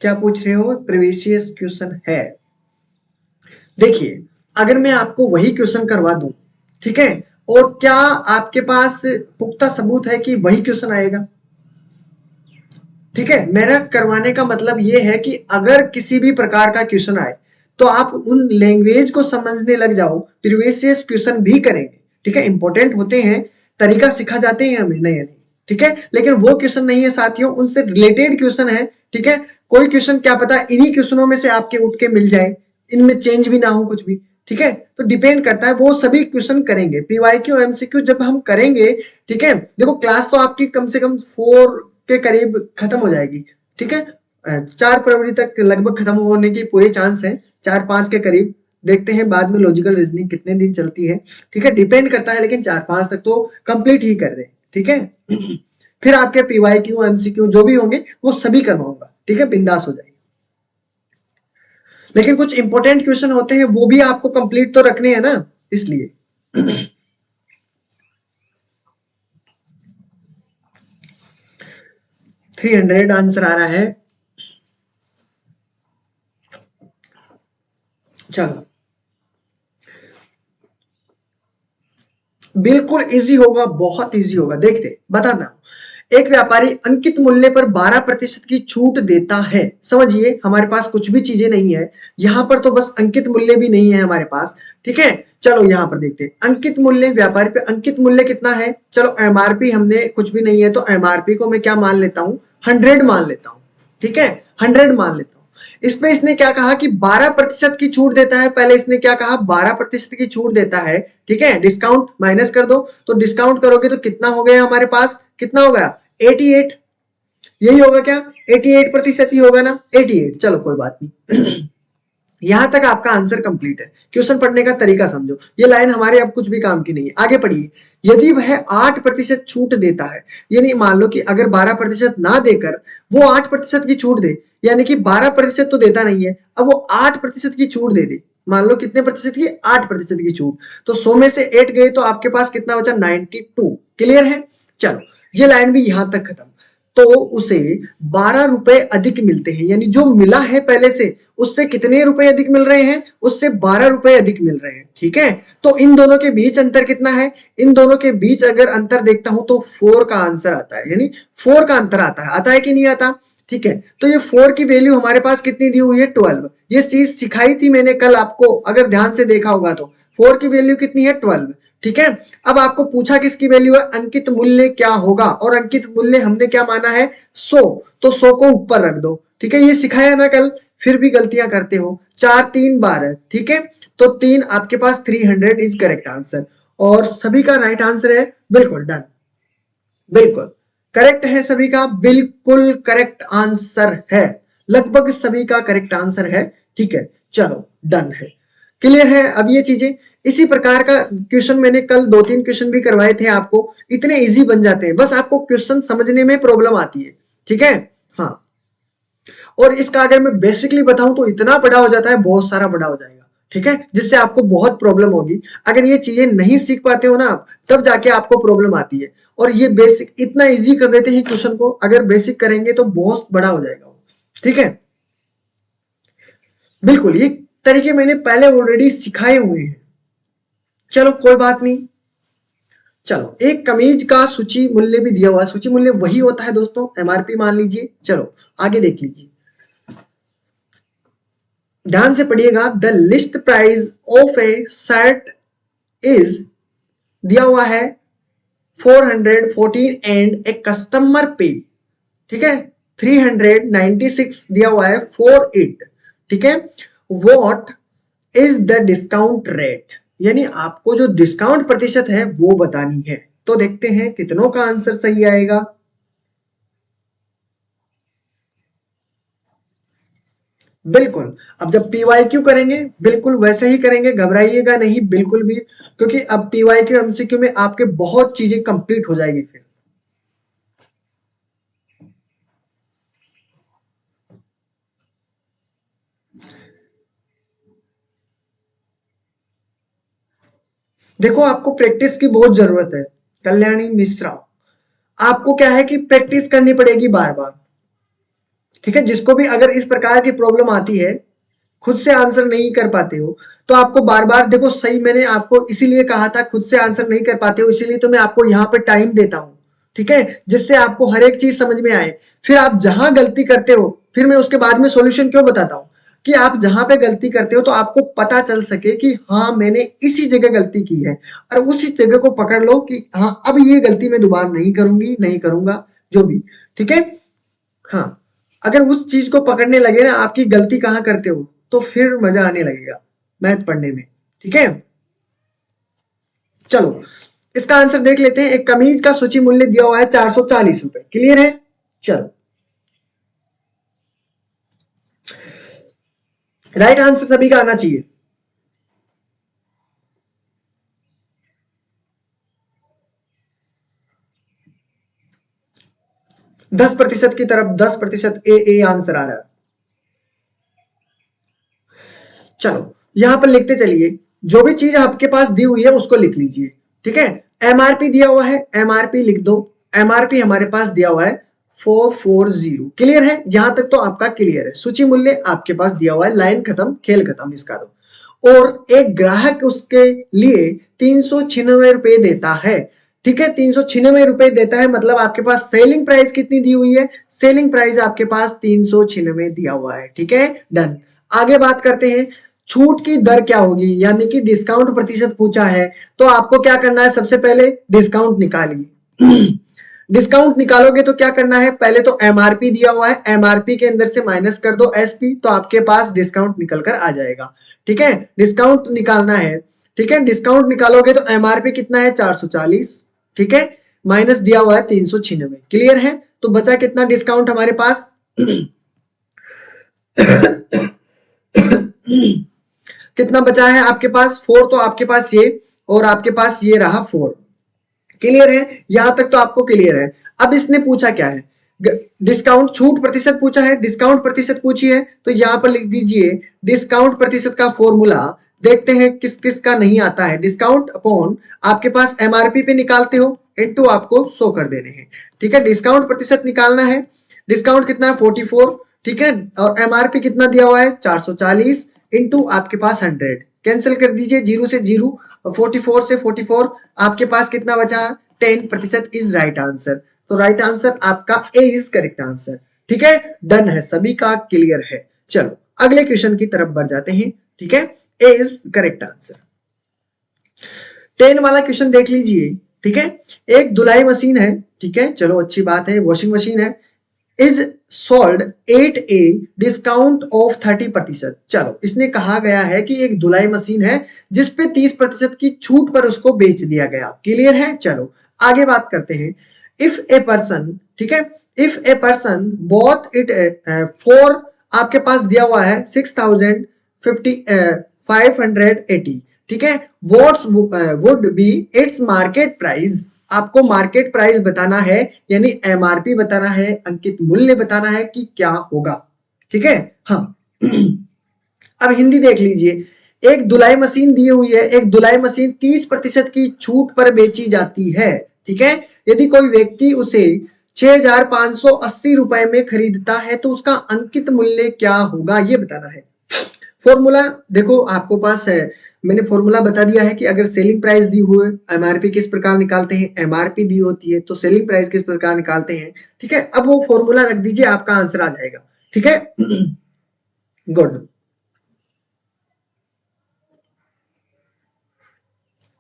क्या पूछ रहे हो? प्रीवियस क्वेश्चन है। देखिए अगर मैं आपको वही क्वेश्चन करवा दूं, ठीक है, और क्या आपके पास पुख्ता सबूत है कि वही क्वेश्चन आएगा? ठीक है, मेरा करवाने का मतलब ये है कि अगर किसी भी प्रकार का क्वेश्चन आए तो आप उन लैंग्वेज को समझने लग जाओ, प्रीवियस क्वेश्चन भी करेंगे, ठीक है, इंपॉर्टेंट होते हैं, तरीका सिखा जाते हैं हमें, नहीं नहीं, ठीक है, लेकिन वो क्वेश्चन नहीं है साथियों, उनसे रिलेटेड क्वेश्चन है, ठीक है। कोई क्वेश्चन क्या पता इन्हीं क्वेश्चनों में से आपके उठ के मिल जाए, इनमें चेंज भी ना हो कुछ भी, ठीक है, तो डिपेंड करता है, वो सभी क्वेश्चन करेंगे पीवाईक्यू एमसीक्यू जब हम करेंगे, ठीक है। देखो क्लास तो आपकी कम से कम 4 के करीब खत्म हो जाएगी, ठीक है, 4 फरवरी तक लगभग खत्म होने की पूरे चांस है, 4-5 के करीब, देखते हैं बाद में लॉजिकल रीजनिंग कितने दिन चलती है, ठीक है, डिपेंड करता है, लेकिन 4-5 तक तो कंप्लीट ही कर दें, ठीक है। फिर आपके पीवाईक्यू एमसीक्यू जो भी होंगे वो सभी करवाऊंगा, ठीक है, बिंदास हो जाएगी। लेकिन कुछ इंपॉर्टेंट क्वेश्चन होते हैं वो भी आपको कंप्लीट तो रखने हैं ना, इसलिए। 300 आंसर आ रहा है। चलो बिल्कुल इजी होगा, बहुत इजी होगा, देखते बताता हूं। एक व्यापारी अंकित मूल्य पर 12% की छूट देता है। समझिए हमारे पास कुछ भी चीजें नहीं है यहां पर, तो बस अंकित मूल्य भी नहीं है हमारे पास, ठीक है। चलो यहां पर देखते हैं अंकित मूल्य, व्यापारी पे अंकित मूल्य कितना है। चलो एमआरपी हमने कुछ भी नहीं है तो एमआरपी को मैं क्या मान लेता हूं, 100 मान लेता हूं, ठीक है, 100 मान लेता हूं। इसमें इसने क्या कहा कि 12% की छूट देता है, पहले इसने क्या कहा 12% की छूट देता है, ठीक है, डिस्काउंट माइनस कर दो, तो डिस्काउंट करोगे तो कितना हो गया हमारे पास, कितना हो गया 88, यही होगा क्या, 88% ही होगा ना, 88, चलो कोई बात नहीं। यहां तक आपका आंसर कंप्लीट है। क्वेश्चन पढ़ने का तरीका समझो, ये लाइन हमारे अब कुछ भी काम की नहीं है, आगे पढ़िए। यदि वह 8% छूट देता है, यानी मान लो कि अगर 12% ना देकर वो 8% की छूट दे, यानी कि 12% तो देता नहीं है, अब वो 8% की छूट दे दे, मान लो कितने प्रतिशत की, 8% की छूट, तो 100 में से 8 गए तो आपके पास कितना बचा, 92। क्लियर है, चलो ये लाइन भी यहां तक खत्म। तो उसे 12 रुपए अधिक मिलते हैं, यानी जो मिला है पहले से उससे कितने रुपए अधिक मिल रहे हैं, उससे 12 रुपए अधिक मिल रहे हैं, ठीक है। तो इन दोनों के बीच अंतर कितना है, इन दोनों के बीच अगर अंतर देखता हूं तो 4 का आंसर आता है, यानी 4 का अंतर आता है कि नहीं आता, ठीक है। तो ये 4 की वैल्यू हमारे पास कितनी दी हुई है, 12। ये चीज सिखाई थी मैंने कल आपको, अगर ध्यान से देखा होगा तो 4 की वैल्यू कितनी है, 12, ठीक है। अब आपको पूछा किसकी वैल्यू है, अंकित मूल्य क्या होगा, और अंकित मूल्य हमने क्या माना है, 100, तो 100 को ऊपर रख दो, ठीक है, ये सिखाया ना कल, फिर भी गलतियां करते हो, 4 3 12, ठीक है, तो 3 आपके पास 300 इज करेक्ट आंसर, और सभी का राइट आंसर है, बिल्कुल डन, बिल्कुल करेक्ट है सभी का, बिल्कुल करेक्ट आंसर है, लगभग सभी का करेक्ट आंसर है, ठीक है, चलो डन है, क्लियर है। अब ये चीजें इसी प्रकार का क्वेश्चन मैंने कल 2-3 क्वेश्चन भी करवाए थे आपको, इतने इजी बन जाते हैं, बस आपको क्वेश्चन समझने में प्रॉब्लम आती है, ठीक है। हाँ, और इसका अगर मैं बेसिकली बताऊं तो इतना बड़ा हो जाता है, बहुत सारा बड़ा हो जाएगा, ठीक है, जिससे आपको बहुत प्रॉब्लम होगी। अगर ये चीजें नहीं सीख पाते हो ना आप, तब जाके आपको प्रॉब्लम आती है। और ये बेसिक इतना इजी कर देते हैं क्वेश्चन को, अगर बेसिक करेंगे तो बहुत बड़ा हो जाएगा, ठीक है। बिल्कुल, ये तरीके मैंने पहले ऑलरेडी सिखाए हुए हैं। चलो कोई बात नहीं। चलो, एक कमीज का सूची मूल्य भी दिया हुआ है। सूची मूल्य वही होता है दोस्तों, एमआरपी मान लीजिए। चलो आगे देख लीजिए, ध्यान से पढ़िएगा। The list price of A shirt is दिया हुआ है 414 एंड ए कस्टमर पे, ठीक है, 396 दिया हुआ है फॉर इट, ठीक है। What is the discount rate, यानी आपको जो डिस्काउंट प्रतिशत है वो बतानी है। तो देखते हैं कितनों का आंसर सही आएगा। बिल्कुल, अब जब पीवाईक्यू करेंगे बिल्कुल वैसे ही करेंगे, घबराइएगा नहीं बिल्कुल भी, क्योंकि अब पीवाईक्यू एमसीक्यू में आपके बहुत चीजें कंप्लीट हो जाएगी फिर। देखो, आपको प्रैक्टिस की बहुत जरूरत है कल्याणी मिश्रा। आपको क्या है कि प्रैक्टिस करनी पड़ेगी बार बार, ठीक है। जिसको भी अगर इस प्रकार की प्रॉब्लम आती है, खुद से आंसर नहीं कर पाते हो, तो आपको बार बार देखो, सही मैंने आपको इसीलिए कहा था, खुद से आंसर नहीं कर पाते हो इसीलिए तो मैं आपको यहाँ पे टाइम देता हूँ, ठीक है, जिससे आपको हर एक चीज समझ में आए। फिर आप जहां गलती करते हो, फिर मैं उसके बाद में सॉल्यूशन क्यों बताता हूँ, कि आप जहां पे गलती करते हो तो आपको पता चल सके कि हाँ मैंने इसी जगह गलती की है, और उसी जगह को पकड़ लो कि हाँ अब ये गलती मैं दोबारा नहीं करूंगी, नहीं करूंगा, जो भी, ठीक है। हाँ, अगर उस चीज को पकड़ने लगे ना आपकी गलती कहाँ करते हो, तो फिर मजा आने लगेगा मैथ पढ़ने में, ठीक है। चलो इसका आंसर देख लेते हैं। एक कमीज का सूची मूल्य दिया हुआ है 440 रुपए, क्लियर है। चलो, राइट आंसर सभी का आना चाहिए। 10% की तरफ 10% ए आंसर आ रहा है। चलो यहां पर लिखते चलिए, जो भी चीज आपके पास दी हुई है उसको लिख लीजिए, ठीक है। एमआरपी दिया हुआ है, एमआरपी लिख दो। एमआरपी हमारे पास दिया हुआ है 440, क्लियर है, यहां तक तो आपका क्लियर है। सूची मूल्य आपके पास दिया हुआ है, लाइन खत्म, खेल खत्म इसका दो। और एक ग्राहक उसके लिए 396 रुपए देता है, ठीक है, 396 रुपए देता है, मतलब आपके पास सेलिंग प्राइस कितनी दी हुई है, सेलिंग प्राइस आपके पास 396 दिया हुआ है, ठीक है, डन। आगे बात करते हैं, छूट की दर क्या होगी, यानी कि डिस्काउंट प्रतिशत पूछा है, तो आपको क्या करना है, सबसे पहले डिस्काउंट निकालिए। डिस्काउंट निकालोगे तो क्या करना है, पहले तो एमआरपी दिया हुआ है, एमआरपी के अंदर से माइनस कर दो एसपी, तो आपके पास डिस्काउंट निकल कर आ जाएगा, ठीक है। डिस्काउंट निकालना है, ठीक है, डिस्काउंट निकालोगे तो एमआरपी कितना है 440, ठीक है, माइनस दिया हुआ है 396, क्लियर है। तो बचा कितना डिस्काउंट हमारे पास, कितना बचा है आपके पास, 4, तो आपके पास ये और आपके पास ये रहा 4, क्लियर है, यहां तक तो आपको क्लियर है। अब इसने पूछा क्या है, डिस्काउंट छूट प्रतिशत पूछा है, डिस्काउंट प्रतिशत पूछी है, तो यहां पर लिख दीजिए डिस्काउंट प्रतिशत का फॉर्मूला। देखते हैं किस किस का नहीं आता है। डिस्काउंट अपॉन आपके पास एमआरपी पे निकालते हो, इनटू आपको 100 कर देने हैं, ठीक है। डिस्काउंट प्रतिशत निकालना है, डिस्काउंट कितना है 44, ठीक है, और एमआरपी कितना दिया हुआ है 440, इनटू आपके पास 100, कैंसिल कर दीजिए, जीरो से जीरो, 44 से 44, आपके पास कितना बचा, 10% इज राइट आंसर। तो राइट आंसर आपका ए इज करेक्ट आंसर, ठीक है, डन है, सभी का क्लियर है। चलो अगले क्वेश्चन की तरफ बढ़ जाते हैं, ठीक है, ए इज करेक्ट आंसर। 10 वाला क्वेश्चन देख लीजिए, ठीक है। एक धुलाई मशीन है, ठीक है, चलो अच्छी बात है, वॉशिंग मशीन है, is sold at a discount of 30%। चलो इसने कहा गया है कि एक धुलाई मशीन है जिसपे 30% की छूट पर उसको बेच दिया गया, क्लियर है। चलो आगे बात करते हैं। इफ ए पर्सन, ठीक है, if a person bought it for, आपके पास दिया हुआ है 6580, ठीक है, what would be its market price, आपको मार्केट प्राइस बताना है, यानी एमआरपी बताना है, अंकित मूल्य बताना है कि क्या होगा, ठीक है। हाँ अब हिंदी देख लीजिए। एक धुलाई मशीन दी हुई है, एक धुलाई मशीन 30% की छूट पर बेची जाती है, ठीक है। यदि कोई व्यक्ति उसे 6,580 रुपए में खरीदता है तो उसका अंकित मूल्य क्या होगा, ये बताना है। फॉर्मूला देखो आपको पास है, मैंने फॉर्मूला बता दिया है कि अगर सेलिंग प्राइस दी हुई, एमआरपी किस प्रकार निकालते हैं, एमआरपी दी होती है तो सेलिंग प्राइस किस प्रकार निकालते हैं, ठीक है। अब वो फॉर्मूला रख दीजिए, आपका आंसर आ जाएगा, ठीक है। गुड,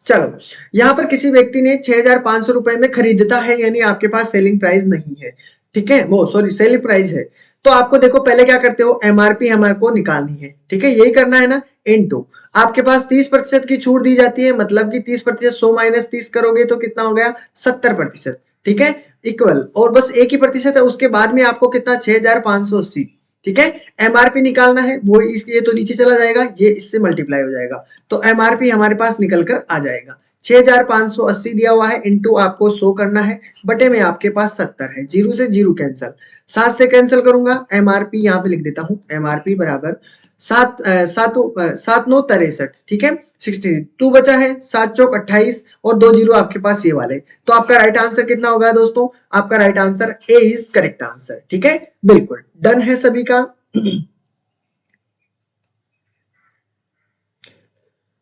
चलो यहां पर किसी व्यक्ति ने 6,500 रुपए में खरीदता है, यानी आपके पास सेलिंग प्राइस नहीं है, ठीक है, वो सॉरी सेलिंग प्राइस है। तो आपको देखो पहले क्या करते हो, एमआरपी हमारे को निकालनी है, ठीक है, यही करना है ना। इनटू आपके पास 30% की छूट दी जाती है, मतलब कि 30%, 100 माइनस 30 करोगे तो कितना हो गया, 70%, ठीक है, इक्वल, और बस एक ही प्रतिशत है, उसके बाद में आपको कितना, 6,580, ठीक है। एमआरपी निकालना है, वो ये तो नीचे चला जाएगा, ये इससे मल्टीप्लाई हो जाएगा, तो एमआरपी हमारे पास निकल कर आ जाएगा 6,580 दिया हुआ है, इनटू आपको 100 करना है, बटे में आपके पास 70 है, जीरो से जीरो कैंसिल, 7 से कैंसिल करूंगा, एमआरपी यहाँ पे लिख देता हूं, एमआरपी बराबर 7 ठीक है, 62 बचा है, 7 चौक 28 और 2 जीरो आपके पास ये वाले, तो आपका राइट आंसर कितना होगा दोस्तों, आपका right answer A is correct answer, ठीक है, बिल्कुल डन है सभी का।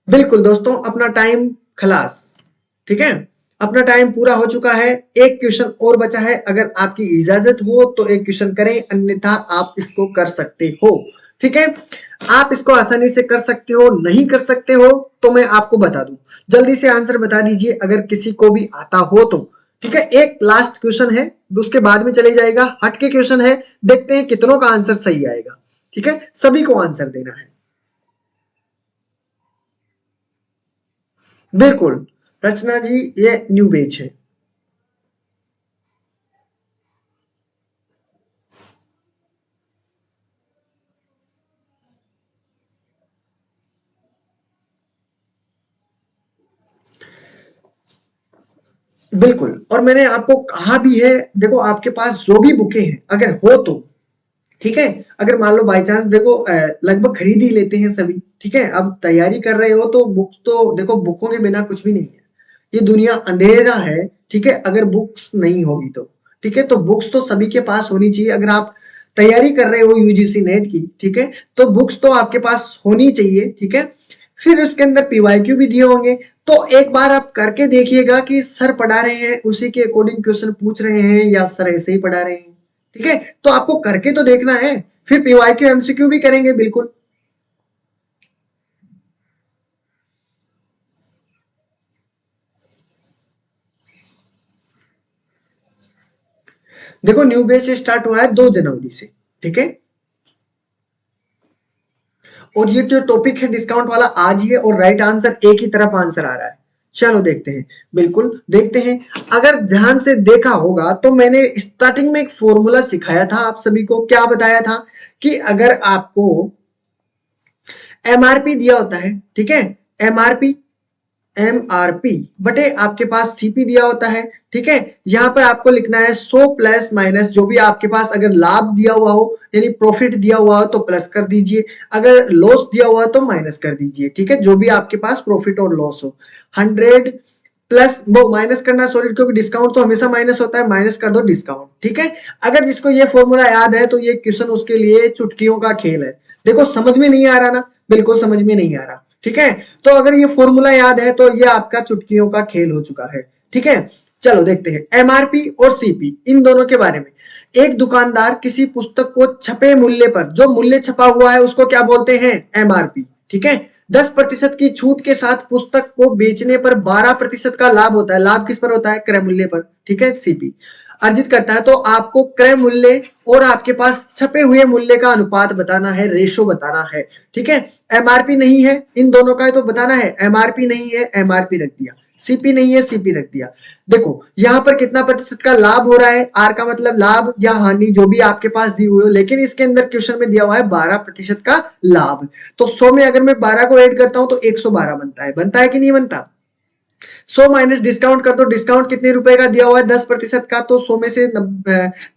बिल्कुल दोस्तों, अपना टाइम खलास, ठीक है, अपना टाइम पूरा हो चुका है, एक क्वेश्चन और बचा है, अगर आपकी इजाजत हो तो एक क्वेश्चन करें, अन्यथा आप इसको कर सकते हो, ठीक है। आप इसको आसानी से कर सकते हो, नहीं कर सकते हो तो मैं आपको बता दूं, जल्दी से आंसर बता दीजिए अगर किसी को भी आता हो तो, ठीक है। एक लास्ट क्वेश्चन है, उसके बाद में चले जाएगा, हटके क्वेश्चन है, देखते हैं कितनों का आंसर सही आएगा, ठीक है, सभी को आंसर देना है। बिल्कुल रचना जी, ये न्यू बेच है। बिल्कुल, और मैंने आपको कहा भी है, देखो आपके पास जो भी बुकें हैं अगर हो तो, ठीक है, अगर मान लो बाई चांस देखो लगभग खरीद ही लेते हैं सभी, ठीक है, अब तैयारी कर रहे हो तो बुक तो देखो, बुकों के बिना कुछ भी नहीं है, ये दुनिया अंधेरा है, ठीक है, अगर बुक्स नहीं होगी तो, ठीक है, तो बुक्स तो सभी के पास होनी चाहिए, अगर आप तैयारी कर रहे हो यूजीसी नेट की, ठीक है, तो बुक्स तो आपके पास होनी चाहिए, ठीक है। फिर उसके अंदर पीवाईक्यू भी दिए होंगे, तो एक बार आप करके देखिएगा कि सर पढ़ा रहे हैं उसी के अकॉर्डिंग क्वेश्चन पूछ रहे हैं या सर ऐसे ही पढ़ा रहे हैं, ठीक है, तो आपको करके तो देखना है, फिर पीवाईक्यू एमसीक्यू भी करेंगे बिल्कुल। देखो न्यू बैच स्टार्ट हुआ है 2 जनवरी से, ठीक है, और ये जो टॉपिक है डिस्काउंट वाला आज ही है, और राइट आंसर एक ही तरफ आंसर आ रहा है। चलो देखते हैं, बिल्कुल देखते हैं। अगर ध्यान से देखा होगा तो मैंने स्टार्टिंग में एक फॉर्मूला सिखाया था आप सभी को, क्या बताया था कि अगर आपको एमआरपी दिया होता है, ठीक है, एमआरपी एमआरपी बटे आपके पास सीपी दिया होता है, ठीक है, यहां पर आपको लिखना है 100 प्लस माइनस जो भी आपके पास अगर लाभ दिया हुआ हो, यानी प्रॉफिट दिया हुआ हो तो प्लस कर दीजिए, अगर लॉस दिया हुआ हो तो माइनस कर दीजिए, ठीक है, जो भी आपके पास प्रॉफिट और लॉस हो, 100 प्लस वो माइनस करना, सॉरी, क्योंकि डिस्काउंट तो हमेशा माइनस होता है, माइनस कर दो डिस्काउंट, ठीक है। अगर जिसको ये फॉर्मूला याद है तो ये क्वेश्चन उसके लिए चुटकियों का खेल है। देखो समझ में नहीं आ रहा ना, बिल्कुल समझ में नहीं आ रहा, ठीक है, तो अगर ये फॉर्मूला याद है तो ये आपका चुटकियों का खेल हो चुका है, ठीक है। चलो देखते हैं एमआरपी और सीपी इन दोनों के बारे में। एक दुकानदार किसी पुस्तक को छपे मूल्य पर, जो मूल्य छपा हुआ है उसको क्या बोलते हैं, एमआरपी, ठीक है, 10% की छूट के साथ पुस्तक को बेचने पर 12% का लाभ होता है, लाभ किस पर होता है, क्रय मूल्य पर, ठीक है, सीपी अर्जित करता है, तो आपको क्रय मूल्य और आपके पास छपे हुए मूल्य का अनुपात बताना है, रेशो बताना है, ठीक है। एमआरपी नहीं है इन दोनों का तो बताना है, एमआरपी नहीं है, एमआरपी रख दिया, सीपी नहीं है, सीपी रख दिया। देखो यहां पर कितना प्रतिशत का लाभ हो रहा है, आर का मतलब लाभ या हानि जो भी आपके पास दी हुई हो, लेकिन इसके अंदर क्वेश्चन में दिया हुआ है 12% का लाभ, तो 100 में अगर मैं 12 को ऐड करता हूं तो 112 बनता है कि नहीं बनता। 100 माइनस डिस्काउंट कर दो, डिस्काउंट कितने रुपए का दिया हुआ है, 10% का, तो 100 में से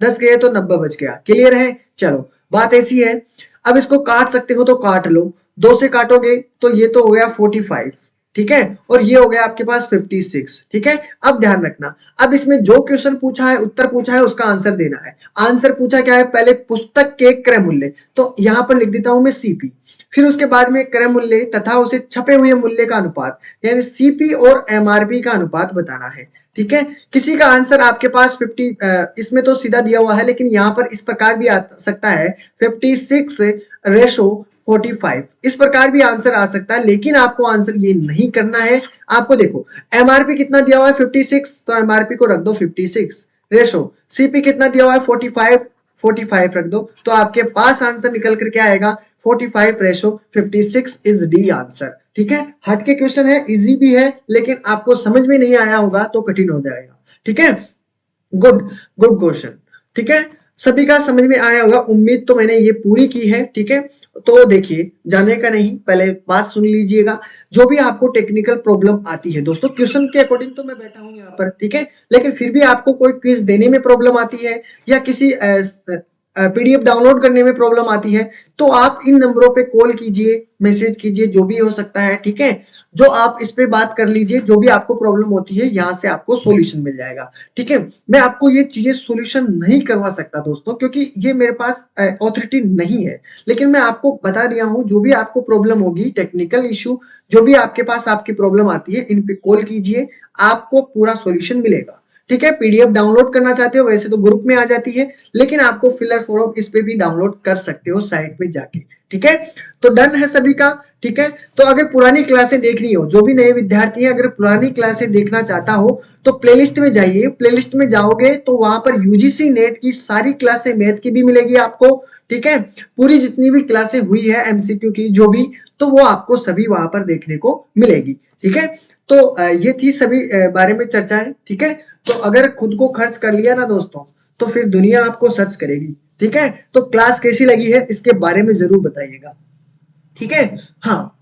10 गए तो 90 बच गया, क्लियर है। चलो बात ऐसी है, अब इसको काट सकते हो तो काट लो, 2 से काटोगे तो ये तो हो गया 45, ठीक है, और ये हो गया आपके पास 56, ठीक है। अब ध्यान रखना, अब इसमें जो क्वेश्चन पूछा है, उत्तर पूछा है, उसका आंसर देना है। आंसर पूछा क्या है, पहले पुस्तक के क्रय मूल्य, तो यहां पर लिख देता हूं मैं सीपी, फिर उसके बाद में क्रय मूल्य तथा उसे छपे हुए मूल्य का अनुपात, यानी सीपी और एमआरपी का अनुपात बताना है, ठीक है। किसी का आंसर आपके पास 50, इसमें तो सीधा दिया हुआ है, लेकिन यहाँ पर इस प्रकार भी आ सकता है 56:45, इस प्रकार भी आंसर आ सकता है, लेकिन आपको आंसर ये नहीं करना है। आपको देखो एमआरपी कितना दिया हुआ है 56, तो एमआरपी को रख दो 56 रेशो, सीपी कितना दिया हुआ है 45, 45 रख दो, तो आपके पास आंसर निकल कर क्या आएगा 45:56 इज डी आंसर, ठीक है। हट के क्वेश्चन है, इजी भी है, लेकिन आपको समझ में नहीं आया होगा तो कठिन हो जाएगा, ठीक है। गुड, गुड क्वेश्चन, ठीक है। सभी का समझ में आया होगा, उम्मीद तो मैंने ये पूरी की है, ठीक है। तो देखिए, जाने का नहीं, पहले बात सुन लीजिएगा। जो भी आपको टेक्निकल प्रॉब्लम आती है दोस्तों, क्वेश्चन के अकॉर्डिंग तो मैं बैठा हूं यहाँ पर, ठीक है, लेकिन फिर भी आपको कोई क्विज देने में प्रॉब्लम आती है या किसी पीडीएफ डाउनलोड करने में प्रॉब्लम आती है, तो आप इन नंबरों पे कॉल कीजिए, मैसेज कीजिए, जो भी हो सकता है, ठीक है। जो आप इस पे बात कर लीजिए, जो भी आपको प्रॉब्लम होती है, यहाँ से आपको सॉल्यूशन मिल जाएगा, ठीक है। मैं आपको ये चीजें सॉल्यूशन नहीं करवा सकता दोस्तों, क्योंकि ये मेरे पास ऑथोरिटी नहीं है, लेकिन मैं आपको बता दिया हूँ, जो भी आपको प्रॉब्लम होगी, टेक्निकल इशू, जो भी आपके पास आपकी प्रॉब्लम आती है, इन पे कॉल कीजिए, आपको पूरा सॉल्यूशन मिलेगा, ठीक है। पीडीएफ डाउनलोड करना चाहते हो, वैसे तो ग्रुप में आ जाती है, लेकिन आपको फिलर फॉर्म इस पे भी डाउनलोड कर सकते हो साइट पे जाके, ठीक है। तो डन है सभी का, ठीक है। तो अगर पुरानी क्लासें देखनी हो, जो भी नए विद्यार्थी हैं, अगर पुरानी क्लासें देखना चाहता हो तो प्लेलिस्ट में जाइए, प्लेलिस्ट में जाओगे तो वहां पर यूजीसी नेट की सारी क्लासें, मैथ की भी मिलेगी आपको, ठीक है, पूरी जितनी भी क्लासें हुई है एमसीक्यू की जो भी, तो वो आपको सभी वहां पर देखने को मिलेगी, ठीक है। तो ये थी सभी बारे में चर्चाएं, ठीक है। तो अगर खुद को खर्च कर लिया ना दोस्तों, तो फिर दुनिया आपको सर्च करेगी, ठीक है। तो क्लास कैसी लगी है इसके बारे में जरूर बताइएगा, ठीक है। हाँ,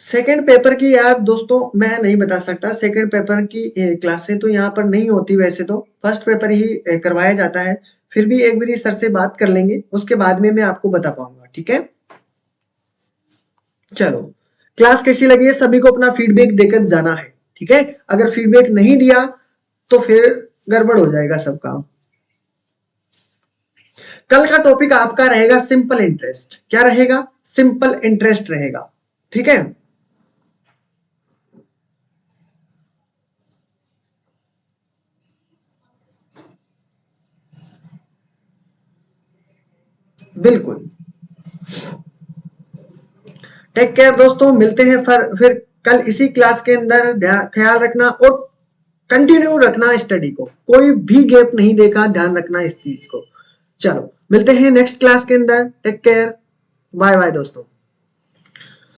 सेकंड पेपर की यार दोस्तों मैं नहीं बता सकता, सेकंड पेपर की क्लासें तो यहाँ पर नहीं होती, वैसे तो फर्स्ट पेपर ही करवाया जाता है। फिर भी एक बार सर से बात कर लेंगे, उसके बाद में मैं आपको बता पाऊंगा, ठीक है। चलो, क्लास कैसी लगी है, सभी को अपना फीडबैक देकर जाना है, ठीक है। अगर फीडबैक नहीं दिया तो फिर गड़बड़ हो जाएगा सब काम। कल का टॉपिक आपका रहेगा सिंपल इंटरेस्ट, क्या रहेगा, सिंपल इंटरेस्ट रहेगा, ठीक है। बिल्कुल, टेक केयर दोस्तों, मिलते हैं फिर कल इसी क्लास के अंदर। ख्याल रखना और कंटिन्यू रखना स्टडी को, कोई भी गैप नहीं देखा, ध्यान रखना इस चीज को। चलो, मिलते हैं नेक्स्ट क्लास के अंदर, टेक केयर, बाय बाय दोस्तों।